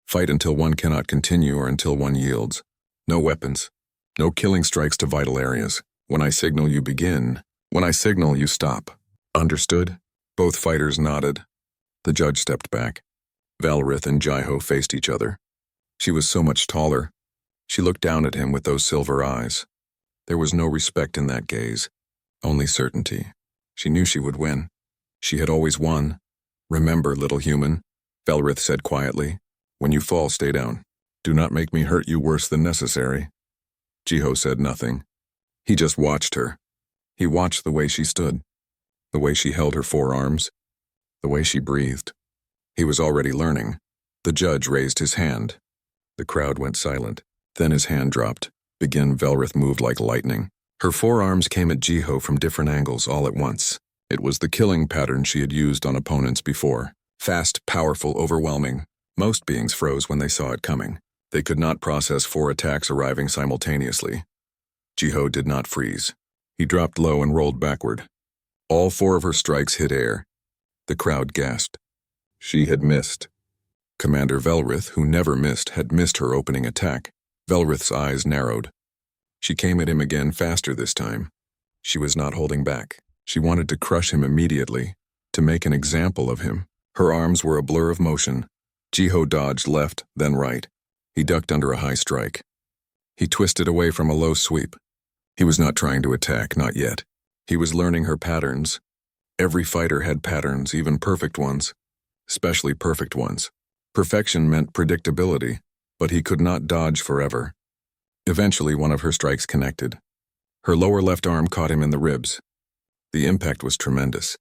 Fight until one cannot continue or until one yields. No weapons. No killing strikes to vital areas. When I signal, you begin. When I signal, you stop. Understood? Both fighters nodded. The judge stepped back. Velrith and Jiho faced each other. She was so much taller. She looked down at him with those silver eyes. There was no respect in that gaze, only certainty. She knew she would win. She had always won. Remember, little human, Velrith said quietly. When you fall, stay down. Do not make me hurt you worse than necessary. Jiho said nothing. He just watched her. He watched the way she stood, the way she held her forearms, the way she breathed. He was already learning. The judge raised his hand. The crowd went silent. Then his hand dropped. Again, Velrith moved like lightning. Her forearms came at Jiho from different angles all at once. It was the killing pattern she had used on opponents before. Fast, powerful, overwhelming. Most beings froze when they saw it coming. They could not process 4 attacks arriving simultaneously. Jiho did not freeze. He dropped low and rolled backward. All 4 of her strikes hit air. The crowd gasped. She had missed. Commander Velrith, who never missed, had missed her opening attack. Velrith's eyes narrowed. She came at him again, faster this time. She was not holding back. She wanted to crush him immediately, to make an example of him. Her arms were a blur of motion. Jiho dodged left, then right. He ducked under a high strike. He twisted away from a low sweep. He was not trying to attack, not yet. He was learning her patterns. Every fighter had patterns, even perfect ones. Especially perfect ones. Perfection meant predictability, but he could not dodge forever. Eventually, one of her strikes connected. Her lower left arm caught him in the ribs. The impact was tremendous.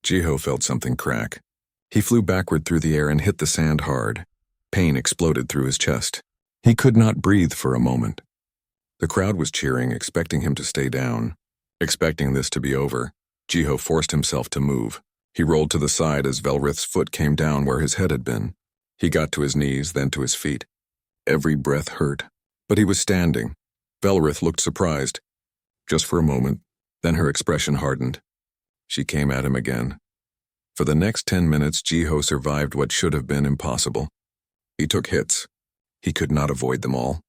Jiho felt something crack. He flew backward through the air and hit the sand hard. Pain exploded through his chest. He could not breathe for a moment. The crowd was cheering, expecting him to stay down. Expecting this to be over, Jiho forced himself to move. He rolled to the side as Velrith's foot came down where his head had been. He got to his knees, then to his feet. Every breath hurt, but he was standing. Velrith looked surprised. Just for a moment, then her expression hardened. She came at him again. For the next 10 minutes, Jiho survived what should have been impossible. He took hits. He could not avoid them all.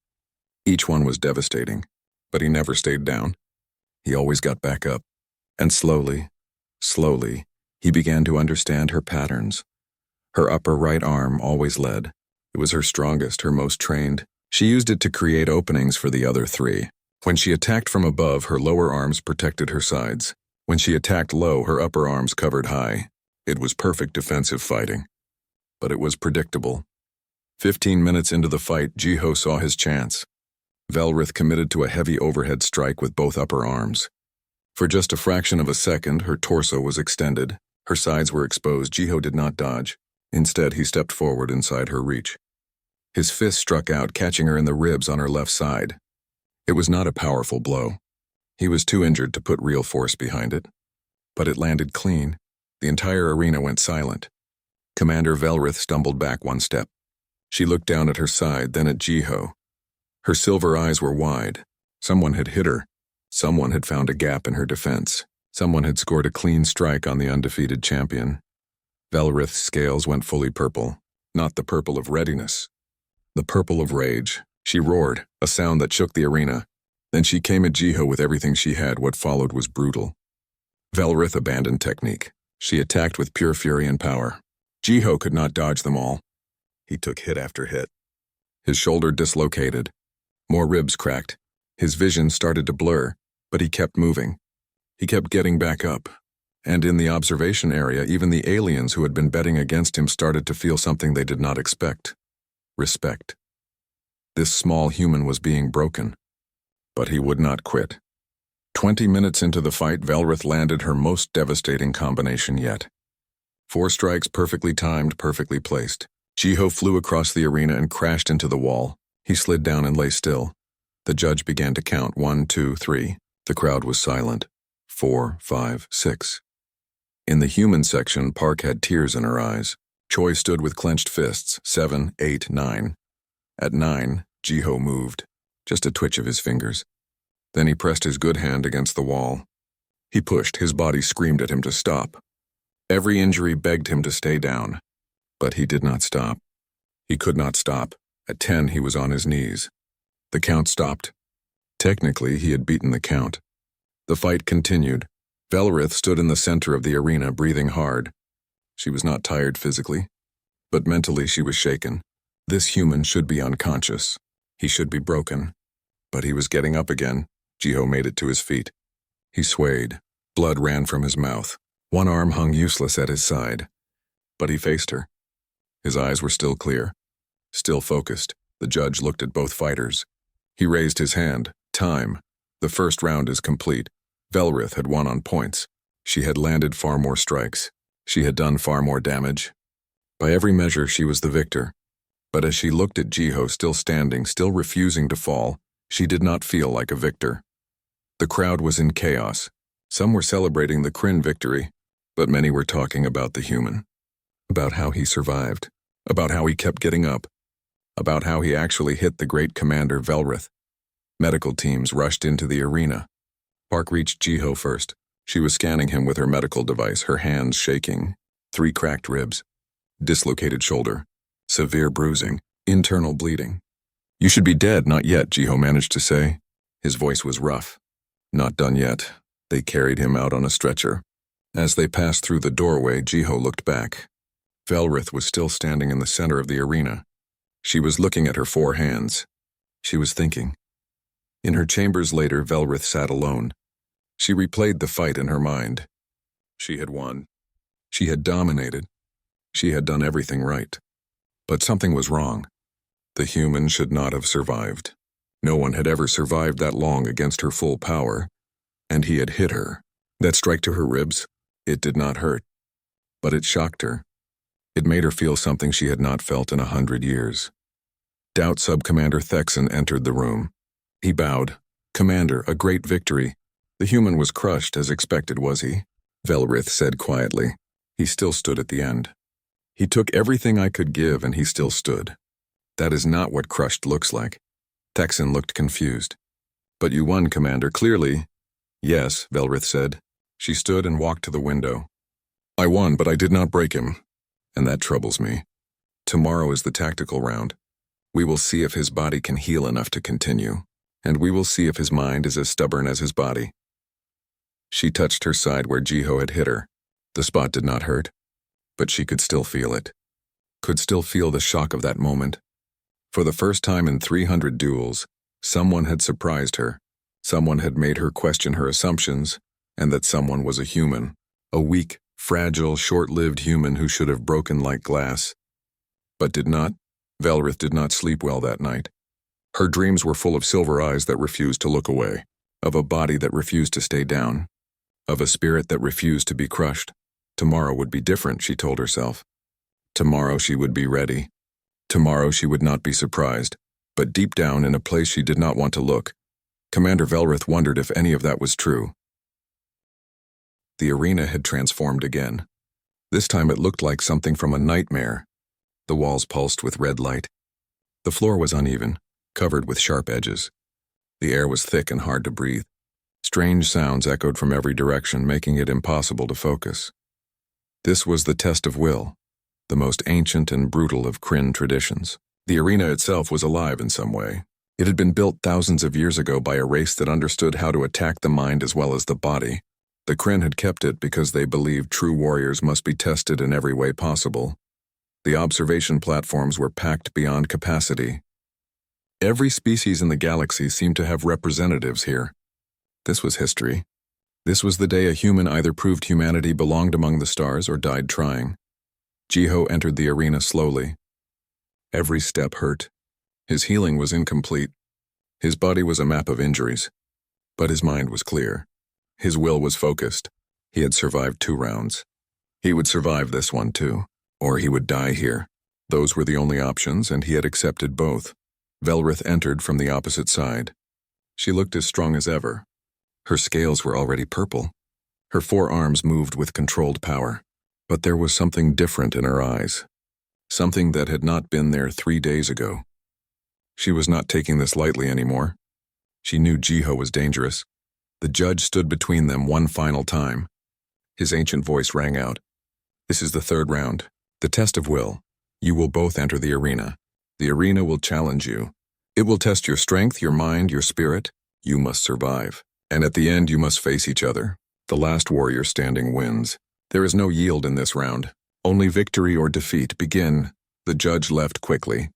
Each one was devastating, but he never stayed down. He always got back up. And slowly, he began to understand her patterns. Her upper right arm always led. It was her strongest, her most trained. She used it to create openings for the other 3. When she attacked from above, her lower arms protected her sides. When she attacked low, her upper arms covered high. It was perfect defensive fighting. But it was predictable. 15 minutes into the fight, Jiho saw his chance. Velrith committed to a heavy overhead strike with both upper arms. For just a fraction of a second, her torso was extended. Her sides were exposed. Jiho did not dodge. Instead, he stepped forward inside her reach. His fist struck out, catching her in the ribs on her left side. It was not a powerful blow. He was too injured to put real force behind it. But it landed clean. The entire arena went silent. Commander Velrith stumbled back one step. She looked down at her side, then at Jiho. Her silver eyes were wide. Someone had hit her. Someone had found a gap in her defense. Someone had scored a clean strike on the undefeated champion. Velrith's scales went fully purple. Not the purple of readiness. The purple of rage. She roared, a sound that shook the arena. Then she came at Jiho with everything she had. What followed was brutal. Velrith abandoned technique. She attacked with pure fury and power. Jiho could not dodge them all. He took hit after hit. His shoulder dislocated. More ribs cracked. His vision started to blur, but he kept moving. He kept getting back up. And in the observation area, even the aliens who had been betting against him started to feel something they did not expect. Respect. This small human was being broken. But he would not quit. 20 minutes into the fight, Velrith landed her most devastating combination yet. 4 strikes perfectly timed, perfectly placed. Jiho flew across the arena and crashed into the wall. He slid down and lay still. The judge began to count 1, 2, 3. The crowd was silent. 4, 5, 6. In the human section, Park had tears in her eyes. Choi stood with clenched fists. 7, 8, 9. At 9, Jiho moved. Just a twitch of his fingers. Then he pressed his good hand against the wall. He pushed. His body screamed at him to stop. Every injury begged him to stay down. But he did not stop. He could not stop. At 10, he was on his knees. The count stopped. Technically, he had beaten the count. The fight continued. Velrith stood in the center of the arena, breathing hard. She was not tired physically, but mentally she was shaken. This human should be unconscious. He should be broken. But he was getting up again. Jiho made it to his feet. He swayed. Blood ran from his mouth. One arm hung useless at his side. But he faced her. His eyes were still clear, still focused. The judge looked at both fighters. He raised his hand. Time. The first round is complete. Velrith had won on points. She had landed far more strikes. She had done far more damage. By every measure, she was the victor. But as she looked at Jiho still standing, still refusing to fall, she did not feel like a victor. The crowd was in chaos. Some were celebrating the Kryn victory, but many were talking about the human. About how he survived. About how he kept getting up. About how he actually hit the great commander Velrith. Medical teams rushed into the arena. Park reached Jiho first. She was scanning him with her medical device, her hands shaking. 3 cracked ribs. Dislocated shoulder. Severe bruising. Internal bleeding. "You should be dead, not yet," Jiho managed to say. His voice was rough. Not done yet. They carried him out on a stretcher. As they passed through the doorway, Jiho looked back. Velrith was still standing in the center of the arena. She was looking at her 4 hands. She was thinking. In her chambers later, Velrith sat alone. She replayed the fight in her mind. She had won. She had dominated. She had done everything right. But something was wrong. The human should not have survived. No one had ever survived that long against her full power. And he had hit her. That strike to her ribs, it did not hurt. But it shocked her. It made her feel something she had not felt in 100 years. Doubt Sub-Commander Thexan entered the room. He bowed. "Commander, a great victory." The human was crushed, as expected, was he? Velrith said quietly. He still stood at the end. "He took everything I could give, and he still stood. That is not what crushed looks like." Thexan looked confused. "But you won, Commander, clearly." "Yes," Velrith said. She stood and walked to the window. "I won, but I did not break him. And that troubles me. Tomorrow is the tactical round. We will see if his body can heal enough to continue. And we will see if his mind is as stubborn as his body." She touched her side where Jiho had hit her. The spot did not hurt, but she could still feel it. Could still feel the shock of that moment. For the first time in 300 duels, someone had surprised her. Someone had made her question her assumptions, and that someone was a human. A weak, fragile, short-lived human who should have broken like glass. But did not. Velrith did not sleep well that night. Her dreams were full of silver eyes that refused to look away, of a body that refused to stay down, of a spirit that refused to be crushed. Tomorrow would be different, she told herself. Tomorrow she would be ready. Tomorrow she would not be surprised, but deep down in a place she did not want to look, Commander Velrith wondered if any of that was true. The arena had transformed again. This time it looked like something from a nightmare. The walls pulsed with red light. The floor was uneven, covered with sharp edges. The air was thick and hard to breathe. Strange sounds echoed from every direction, making it impossible to focus. This was the test of will, the most ancient and brutal of Kryn traditions. The arena itself was alive in some way. It had been built thousands of years ago by a race that understood how to attack the mind as well as the body. The Kryn had kept it because they believed true warriors must be tested in every way possible. The observation platforms were packed beyond capacity. Every species in the galaxy seemed to have representatives here. This was history. This was the day a human either proved humanity belonged among the stars or died trying. Jiho entered the arena slowly. Every step hurt. His healing was incomplete. His body was a map of injuries. But his mind was clear. His will was focused. He had survived 2 rounds. He would survive this one too, or he would die here. Those were the only options, and he had accepted both. Velrith entered from the opposite side. She looked as strong as ever. Her scales were already purple. Her 4 arms moved with controlled power. But there was something different in her eyes. Something that had not been there 3 days ago. She was not taking this lightly anymore. She knew Jiho was dangerous. The judge stood between them one final time. His ancient voice rang out. This is the 3rd round. The test of will. You will both enter the arena. The arena will challenge you. It will test your strength, your mind, your spirit. You must survive. And at the end, you must face each other. The last warrior standing wins. There is no yield in this round. Only victory or defeat. Begin. The judge left quickly.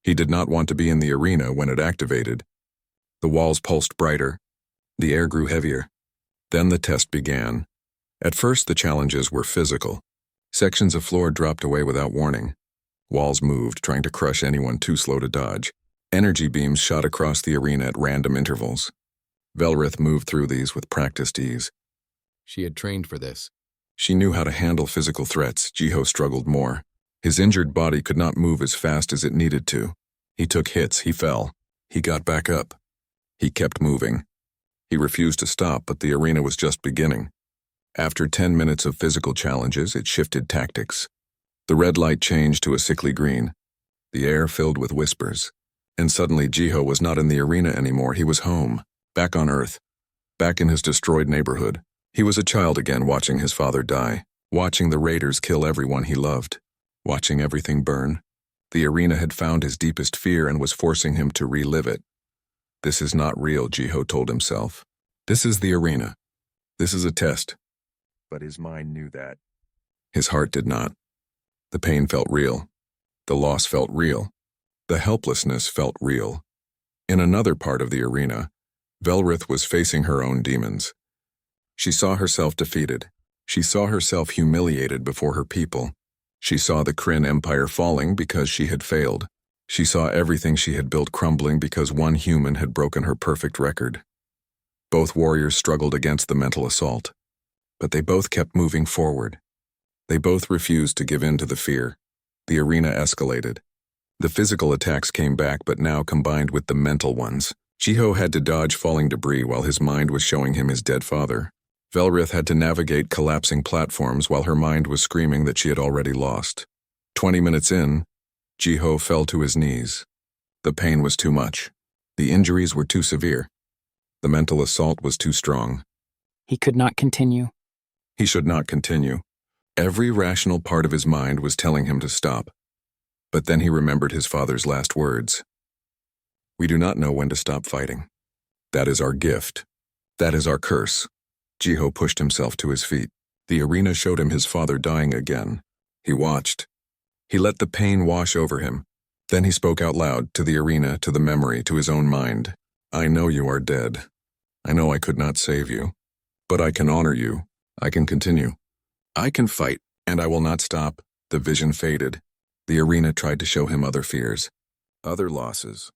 He did not want to be in the arena when it activated. The walls pulsed brighter. The air grew heavier. Then the test began. At first, the challenges were physical. Sections of floor dropped away without warning. Walls moved, trying to crush anyone too slow to dodge. Energy beams shot across the arena at random intervals. Velrith moved through these with practiced ease. She had trained for this. She knew how to handle physical threats. Jiho struggled more. His injured body could not move as fast as it needed to. He took hits, he fell. He got back up. He kept moving. He refused to stop, but the arena was just beginning. After 10 minutes of physical challenges, it shifted tactics. The red light changed to a sickly green. The air filled with whispers. And suddenly Jiho was not in the arena anymore. He was home, back on Earth, back in his destroyed neighborhood. He was a child again, watching his father die, watching the raiders kill everyone he loved, watching everything burn. The arena had found his deepest fear and was forcing him to relive it. This is not real, Jiho told himself. This is the arena. This is a test. But his mind knew that. His heart did not. The pain felt real. The loss felt real. The helplessness felt real. In another part of the arena, Velrith was facing her own demons. She saw herself defeated. She saw herself humiliated before her people. She saw the Kryn Empire falling because she had failed. She saw everything she had built crumbling because one human had broken her perfect record. Both warriors struggled against the mental assault. But they both kept moving forward. They both refused to give in to the fear. The arena escalated. The physical attacks came back, but now combined with the mental ones. Jiho had to dodge falling debris while his mind was showing him his dead father. Velrith had to navigate collapsing platforms while her mind was screaming that she had already lost. 20 minutes in, Jiho fell to his knees. The pain was too much. The injuries were too severe. The mental assault was too strong. He could not continue. He should not continue. Every rational part of his mind was telling him to stop. But then he remembered his father's last words. We do not know when to stop fighting. That is our gift. That is our curse. Jiho pushed himself to his feet. The arena showed him his father dying again. He watched. He let the pain wash over him. Then he spoke out loud, to the arena, to the memory, to his own mind. I know you are dead. I know I could not save you. But I can honor you. I can continue. I can fight, and I will not stop. The vision faded. The arena tried to show him other fears, other losses.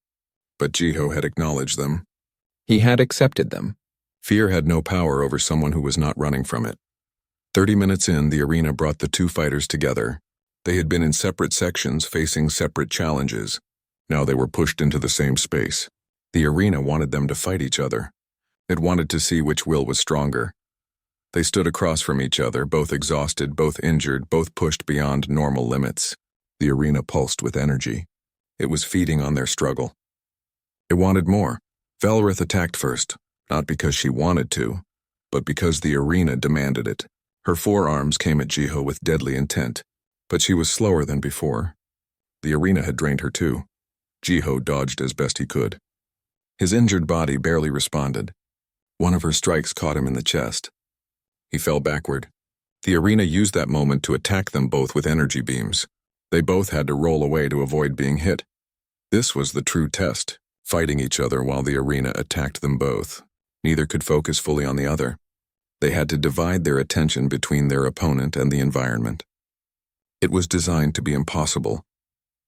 But Jiho had acknowledged them. He had accepted them. Fear had no power over someone who was not running from it. 30 minutes in, the arena brought the two fighters together. They had been in separate sections facing separate challenges. Now they were pushed into the same space. The arena wanted them to fight each other. It wanted to see which will was stronger. They stood across from each other, both exhausted, both injured, both pushed beyond normal limits. The arena pulsed with energy. It was feeding on their struggle. It wanted more. Velrith attacked first, not because she wanted to, but because the arena demanded it. Her forearms came at Jiho with deadly intent, but she was slower than before. The arena had drained her too. Jiho dodged as best he could. His injured body barely responded. One of her strikes caught him in the chest. He fell backward. The arena used that moment to attack them both with energy beams. They both had to roll away to avoid being hit. This was the true test, fighting each other while the arena attacked them both. Neither could focus fully on the other. They had to divide their attention between their opponent and the environment. It was designed to be impossible,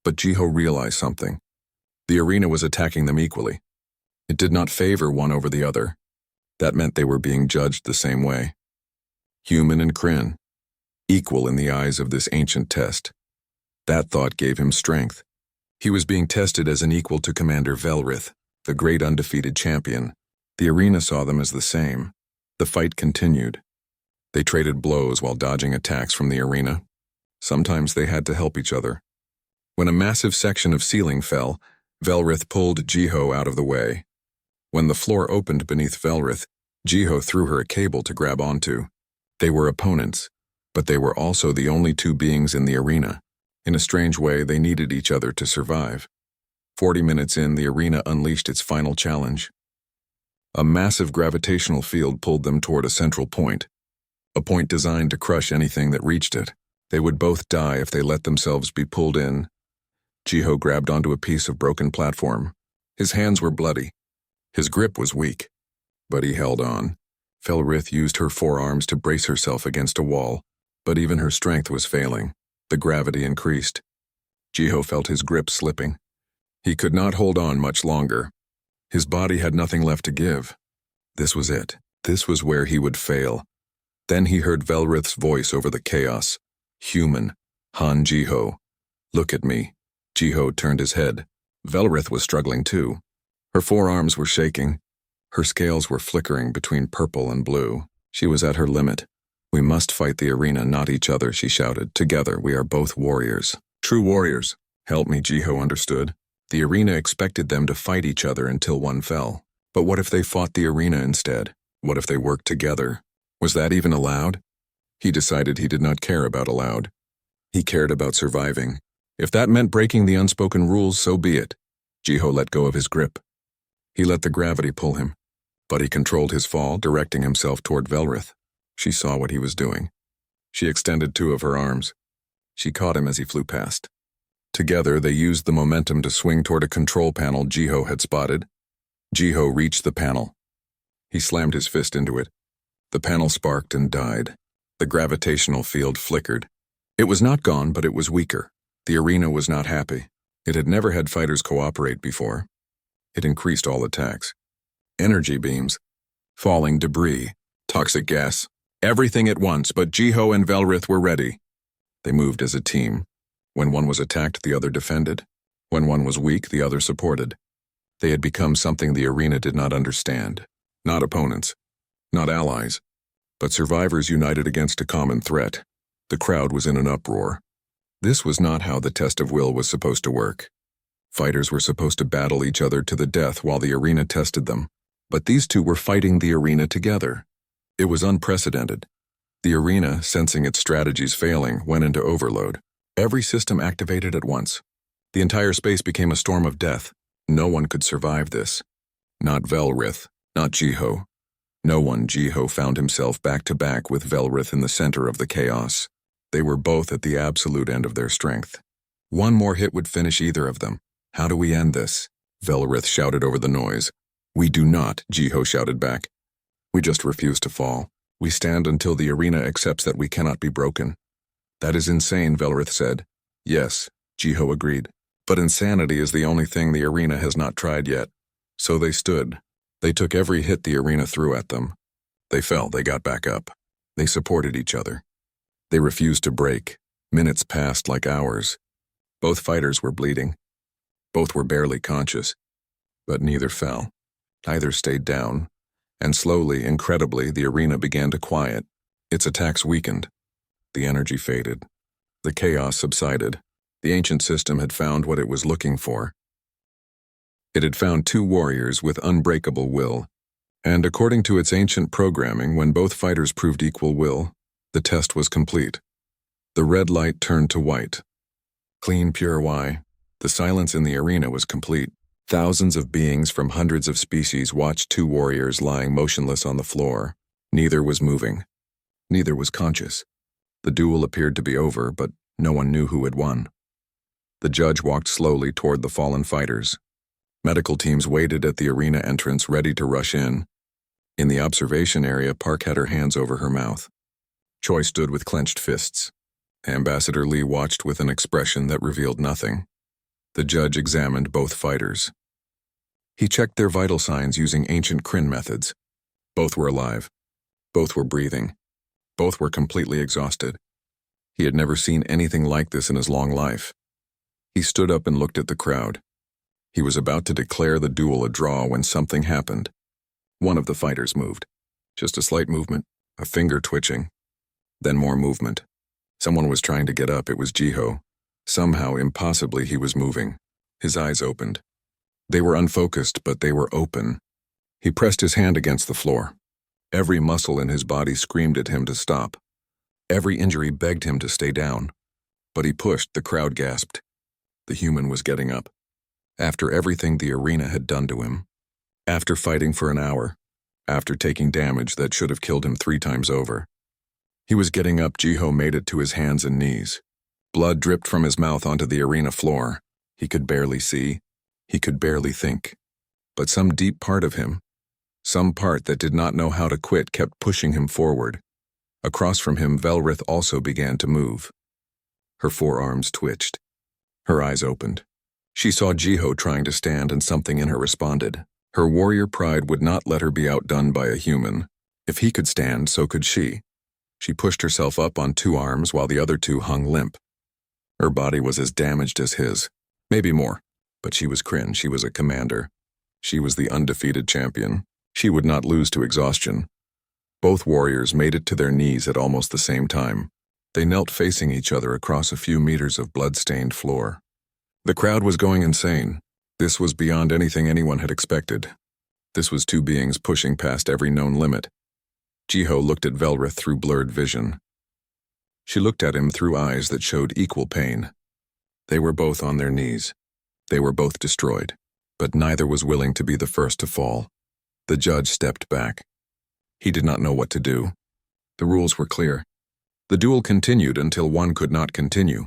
but Jiho realized something. The arena was attacking them equally. It did not favor one over the other. That meant they were being judged the same way. Human and Kryn, equal in the eyes of this ancient test. That thought gave him strength. He was being tested as an equal to Commander Velrith, the great undefeated champion. The arena saw them as the same. The fight continued. They traded blows while dodging attacks from the arena. Sometimes they had to help each other. When a massive section of ceiling fell, Velrith pulled Jiho out of the way. When the floor opened beneath Velrith, Jiho threw her a cable to grab onto. They were opponents, but they were also the only two beings in the arena. In a strange way, they needed each other to survive. 40 minutes in, the arena unleashed its final challenge. A massive gravitational field pulled them toward a central point, a point designed to crush anything that reached it. They would both die if they let themselves be pulled in. Jiho grabbed onto a piece of broken platform. His hands were bloody. His grip was weak, but he held on. Velrith used her forearms to brace herself against a wall, but even her strength was failing. The gravity increased. Jiho felt his grip slipping. He could not hold on much longer. His body had nothing left to give. This was it. This was where he would fail. Then he heard Velrith's voice over the chaos. Human. Han Jiho. Look at me. Jiho turned his head. Velrith was struggling too. Her forearms were shaking. Her scales were flickering between purple and blue. She was at her limit. We must fight the arena, not each other, she shouted. Together, we are both warriors. True warriors. Help me, Jiho understood. The arena expected them to fight each other until one fell. But what if they fought the arena instead? What if they worked together? Was that even allowed? He decided he did not care about allowed. He cared about surviving. If that meant breaking the unspoken rules, so be it. Jiho let go of his grip. He let the gravity pull him, but he controlled his fall, directing himself toward Velrith. She saw what he was doing. She extended two of her arms. She caught him as he flew past. Together, they used the momentum to swing toward a control panel Jiho had spotted. Jiho reached the panel. He slammed his fist into it. The panel sparked and died. The gravitational field flickered. It was not gone, but it was weaker. The arena was not happy. It had never had fighters cooperate before. It increased all attacks. Energy beams, falling debris, toxic gas, everything at once, but Jiho and Velrith were ready. They moved as a team. When one was attacked, the other defended. When one was weak, the other supported. They had become something the arena did not understand. Not opponents, not allies, but survivors united against a common threat. The crowd was in an uproar. This was not how the test of will was supposed to work. Fighters were supposed to battle each other to the death while the arena tested them. But these two were fighting the arena together. It was unprecedented. The arena, sensing its strategies failing, went into overload. Every system activated at once. The entire space became a storm of death. No one could survive this. Not Velrith, not Jiho. No one. Jiho found himself back to back with Velrith in the center of the chaos. They were both at the absolute end of their strength. One more hit would finish either of them. How do we end this? Velrith shouted over the noise. We do not, Jiho shouted back. We just refuse to fall. We stand until the arena accepts that we cannot be broken. That is insane, Velrith said. Yes, Jiho agreed. But insanity is the only thing the arena has not tried yet. So they stood. They took every hit the arena threw at them. They fell, they got back up. They supported each other. They refused to break. Minutes passed like hours. Both fighters were bleeding. Both were barely conscious. But neither fell. Neither stayed down. And slowly, incredibly, the arena began to quiet. Its attacks weakened. The energy faded. The chaos subsided. The ancient system had found what it was looking for. It had found two warriors with unbreakable will. And according to its ancient programming, when both fighters proved equal will, the test was complete. The red light turned to white. Clean, pure Y. The silence in the arena was complete. Thousands of beings from hundreds of species watched two warriors lying motionless on the floor. Neither was moving. Neither was conscious. The duel appeared to be over, but no one knew who had won. The judge walked slowly toward the fallen fighters. Medical teams waited at the arena entrance, ready to rush in. In the observation area, Park had her hands over her mouth. Choi stood with clenched fists. Ambassador Lee watched with an expression that revealed nothing. The judge examined both fighters. He checked their vital signs using ancient Kryn methods. Both were alive. Both were breathing. Both were completely exhausted. He had never seen anything like this in his long life. He stood up and looked at the crowd. He was about to declare the duel a draw when something happened. One of the fighters moved. Just a slight movement, a finger twitching. Then more movement. Someone was trying to get up. It was Jiho. Somehow, impossibly, he was moving. His eyes opened. They were unfocused, but they were open. He pressed his hand against the floor. Every muscle in his body screamed at him to stop. Every injury begged him to stay down. But he pushed. The crowd gasped. The human was getting up. After everything the arena had done to him. After fighting for an hour. After taking damage that should have killed him 3 times over. He was getting up. Jiho made it to his hands and knees. Blood dripped from his mouth onto the arena floor. He could barely see. He could barely think. But some deep part of him, some part that did not know how to quit, kept pushing him forward. Across from him, Velrith also began to move. Her forearms twitched. Her eyes opened. She saw Jiho trying to stand, and something in her responded. Her warrior pride would not let her be outdone by a human. If he could stand, so could she. She pushed herself up on 2 arms while the other 2 hung limp. Her body was as damaged as his, maybe more, but she was Kryn. She was a commander. She was the undefeated champion. She would not lose to exhaustion. Both warriors made it to their knees at almost the same time. They knelt facing each other across a few meters of blood-stained floor. The crowd was going insane. This was beyond anything anyone had expected. This was 2 beings pushing past every known limit. Jiho looked at Velrith through blurred vision. She looked at him through eyes that showed equal pain. They were both on their knees. They were both destroyed, but neither was willing to be the first to fall. The judge stepped back. He did not know what to do. The rules were clear. The duel continued until one could not continue.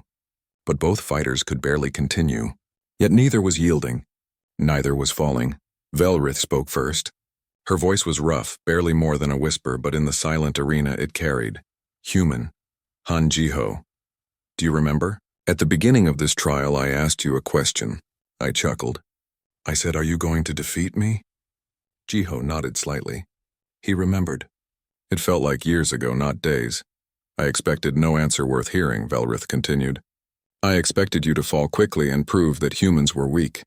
But both fighters could barely continue. Yet neither was yielding. Neither was falling. Velrith spoke first. Her voice was rough, barely more than a whisper, but in the silent arena it carried. Human. Han Jiho. Do you remember? At the beginning of this trial I asked you a question. I chuckled. I said, "Are you going to defeat me?" Jiho nodded slightly. He remembered. It felt like years ago, not days. I expected no answer worth hearing, Velrith continued. I expected you to fall quickly and prove that humans were weak.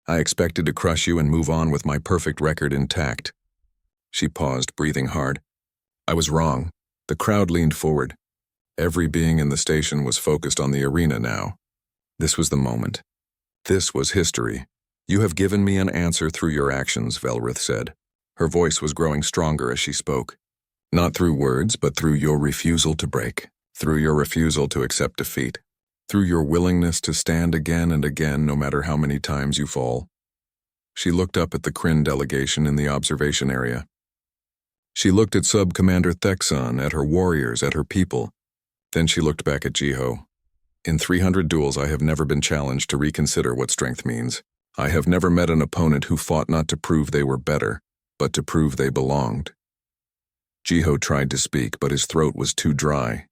I expected to crush you and move on with my perfect record intact. She paused, breathing hard. I was wrong. The crowd leaned forward. Every being in the station was focused on the arena now. This was the moment. This was history. You have given me an answer through your actions, Velrith said. Her voice was growing stronger as she spoke. Not through words, but through your refusal to break. Through your refusal to accept defeat. Through your willingness to stand again and again no matter how many times you fall. She looked up at the Kryn delegation in the observation area. She looked at Sub-Commander Thexon, at her warriors, at her people. Then she looked back at Jiho. In 300 duels I have never been challenged to reconsider what strength means. I have never met an opponent who fought not to prove they were better, but to prove they belonged. Jiho tried to speak, but his throat was too dry.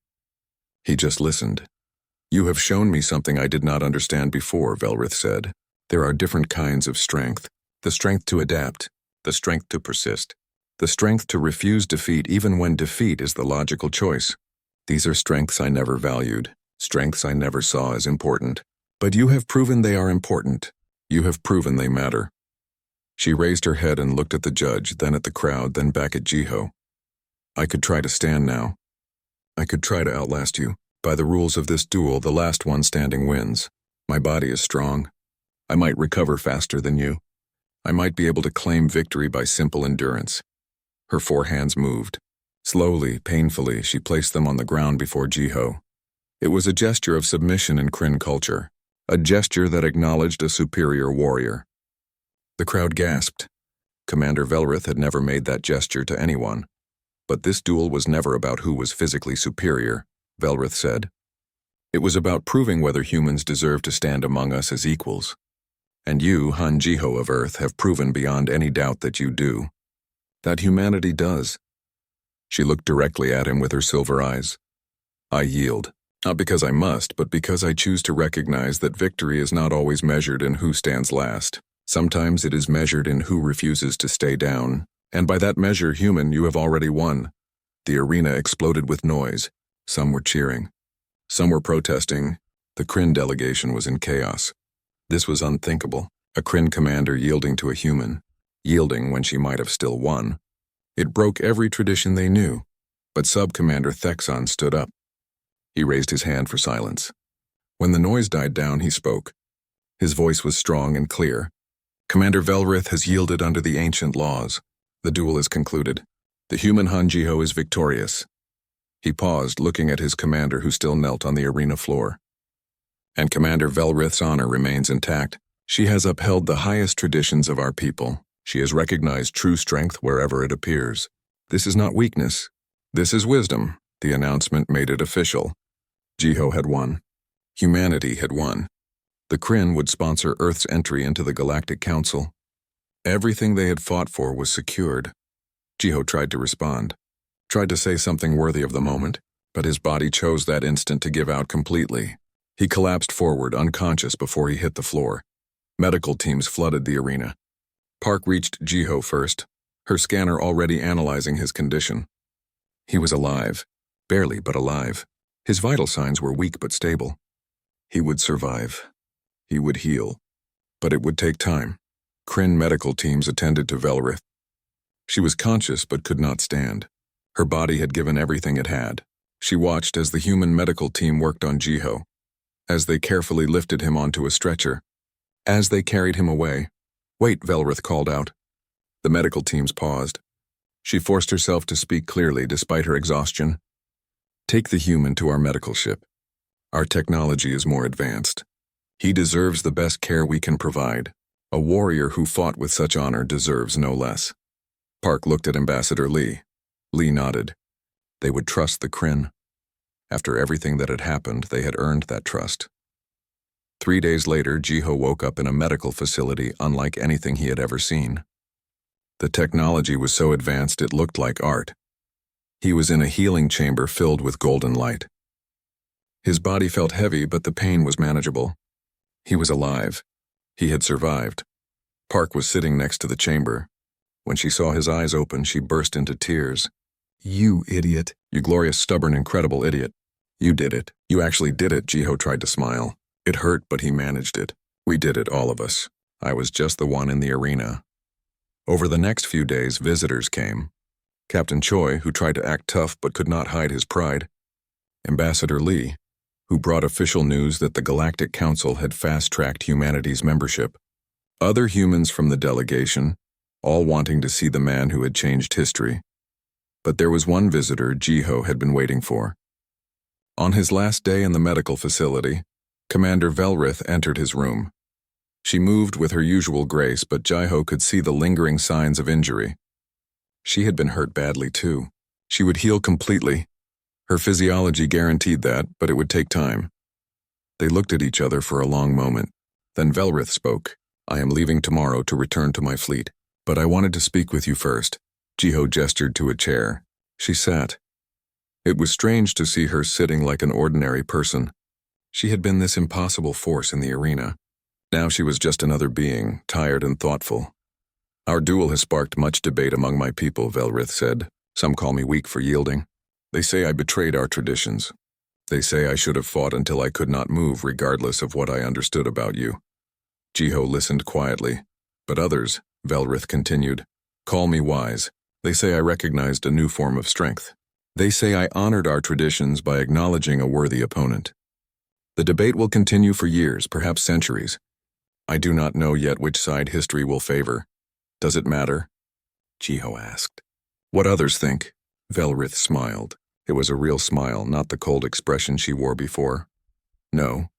He just listened. You have shown me something I did not understand before, Velrith said. There are different kinds of strength. The strength to adapt, the strength to persist, the strength to refuse defeat even when defeat is the logical choice. These are strengths I never valued. Strengths I never saw as important. But you have proven they are important. You have proven they matter. She raised her head and looked at the judge, then at the crowd, then back at Jiho. I could try to stand now. I could try to outlast you. By the rules of this duel, the last one standing wins. My body is strong. I might recover faster than you. I might be able to claim victory by simple endurance. Her 4 hands moved. Slowly, painfully, she placed them on the ground before Jiho. It was a gesture of submission in Kryn culture, a gesture that acknowledged a superior warrior. The crowd gasped. Commander Velrith had never made that gesture to anyone. But this duel was never about who was physically superior, Velrith said. It was about proving whether humans deserve to stand among us as equals. And you, Han Jiho of Earth, have proven beyond any doubt that you do. That humanity does. She looked directly at him with her silver eyes. I yield, not because I must, but because I choose to recognize that victory is not always measured in who stands last. Sometimes it is measured in who refuses to stay down. And by that measure, human, you have already won. The arena exploded with noise. Some were cheering. Some were protesting. The Kryn delegation was in chaos. This was unthinkable. A Kryn commander yielding to a human. Yielding when she might have still won. It broke every tradition they knew. But Sub-Commander Thexon stood up. He raised his hand for silence. When the noise died down, he spoke. His voice was strong and clear. Commander Velrith has yielded under the ancient laws. The duel is concluded. The human Han Jiho is victorious. He paused, looking at his commander who still knelt on the arena floor. And Commander Velrith's honor remains intact. She has upheld the highest traditions of our people. She has recognized true strength wherever it appears. This is not weakness. This is wisdom. The announcement made it official. Jiho had won. Humanity had won. The Kryn would sponsor Earth's entry into the Galactic Council. Everything they had fought for was secured. Jiho tried to respond, tried to say something worthy of the moment, but his body chose that instant to give out completely. He collapsed forward, unconscious before he hit the floor. Medical teams flooded the arena. Park reached Jiho first, her scanner already analyzing his condition. He was alive, barely but alive. His vital signs were weak but stable. He would survive. He would heal. But it would take time. Kryn medical teams attended to Velrith. She was conscious but could not stand. Her body had given everything it had. She watched as the human medical team worked on Jiho, as they carefully lifted him onto a stretcher. As they carried him away, "Wait," Velrith called out. The medical teams paused. She forced herself to speak clearly despite her exhaustion. "Take the human to our medical ship. Our technology is more advanced. He deserves the best care we can provide. A warrior who fought with such honor deserves no less." Park looked at Ambassador Lee. Lee nodded. They would trust the Kryn. After everything that had happened, they had earned that trust. 3 days later, Jiho woke up in a medical facility unlike anything he had ever seen. The technology was so advanced it looked like art. He was in a healing chamber filled with golden light. His body felt heavy, but the pain was manageable. He was alive. He had survived. Park was sitting next to the chamber. When she saw his eyes open, she burst into tears. "You idiot. You glorious, stubborn, incredible idiot. You did it. You actually did it," Jiho tried to smile. It hurt, but he managed it. "We did it, all of us. I was just the one in the arena." Over the next few days, visitors came. Captain Choi, who tried to act tough but could not hide his pride. Ambassador Lee, who brought official news that the Galactic Council had fast-tracked humanity's membership. Other humans from the delegation, all wanting to see the man who had changed history. But there was one visitor Jiho had been waiting for. On his last day in the medical facility, Commander Velrith entered his room. She moved with her usual grace, but Jiho could see the lingering signs of injury. She had been hurt badly too. She would heal completely. Her physiology guaranteed that, but it would take time. They looked at each other for a long moment. Then Velrith spoke. "I am leaving tomorrow to return to my fleet, but I wanted to speak with you first." Jiho gestured to a chair. She sat. It was strange to see her sitting like an ordinary person. She had been this impossible force in the arena. Now she was just another being, tired and thoughtful. "Our duel has sparked much debate among my people," Velrith said. "Some call me weak for yielding. They say I betrayed our traditions. They say I should have fought until I could not move regardless of what I understood about you. Jiho listened quietly. But others, Velrith continued, call me wise. They say I recognized a new form of strength. They say I honored our traditions by acknowledging a worthy opponent. The debate will continue for years, perhaps centuries. I do not know yet which side history will favor. Does it matter? Jiho asked. What others think? Velrith smiled. It was a real smile, not the cold expression she wore before. No,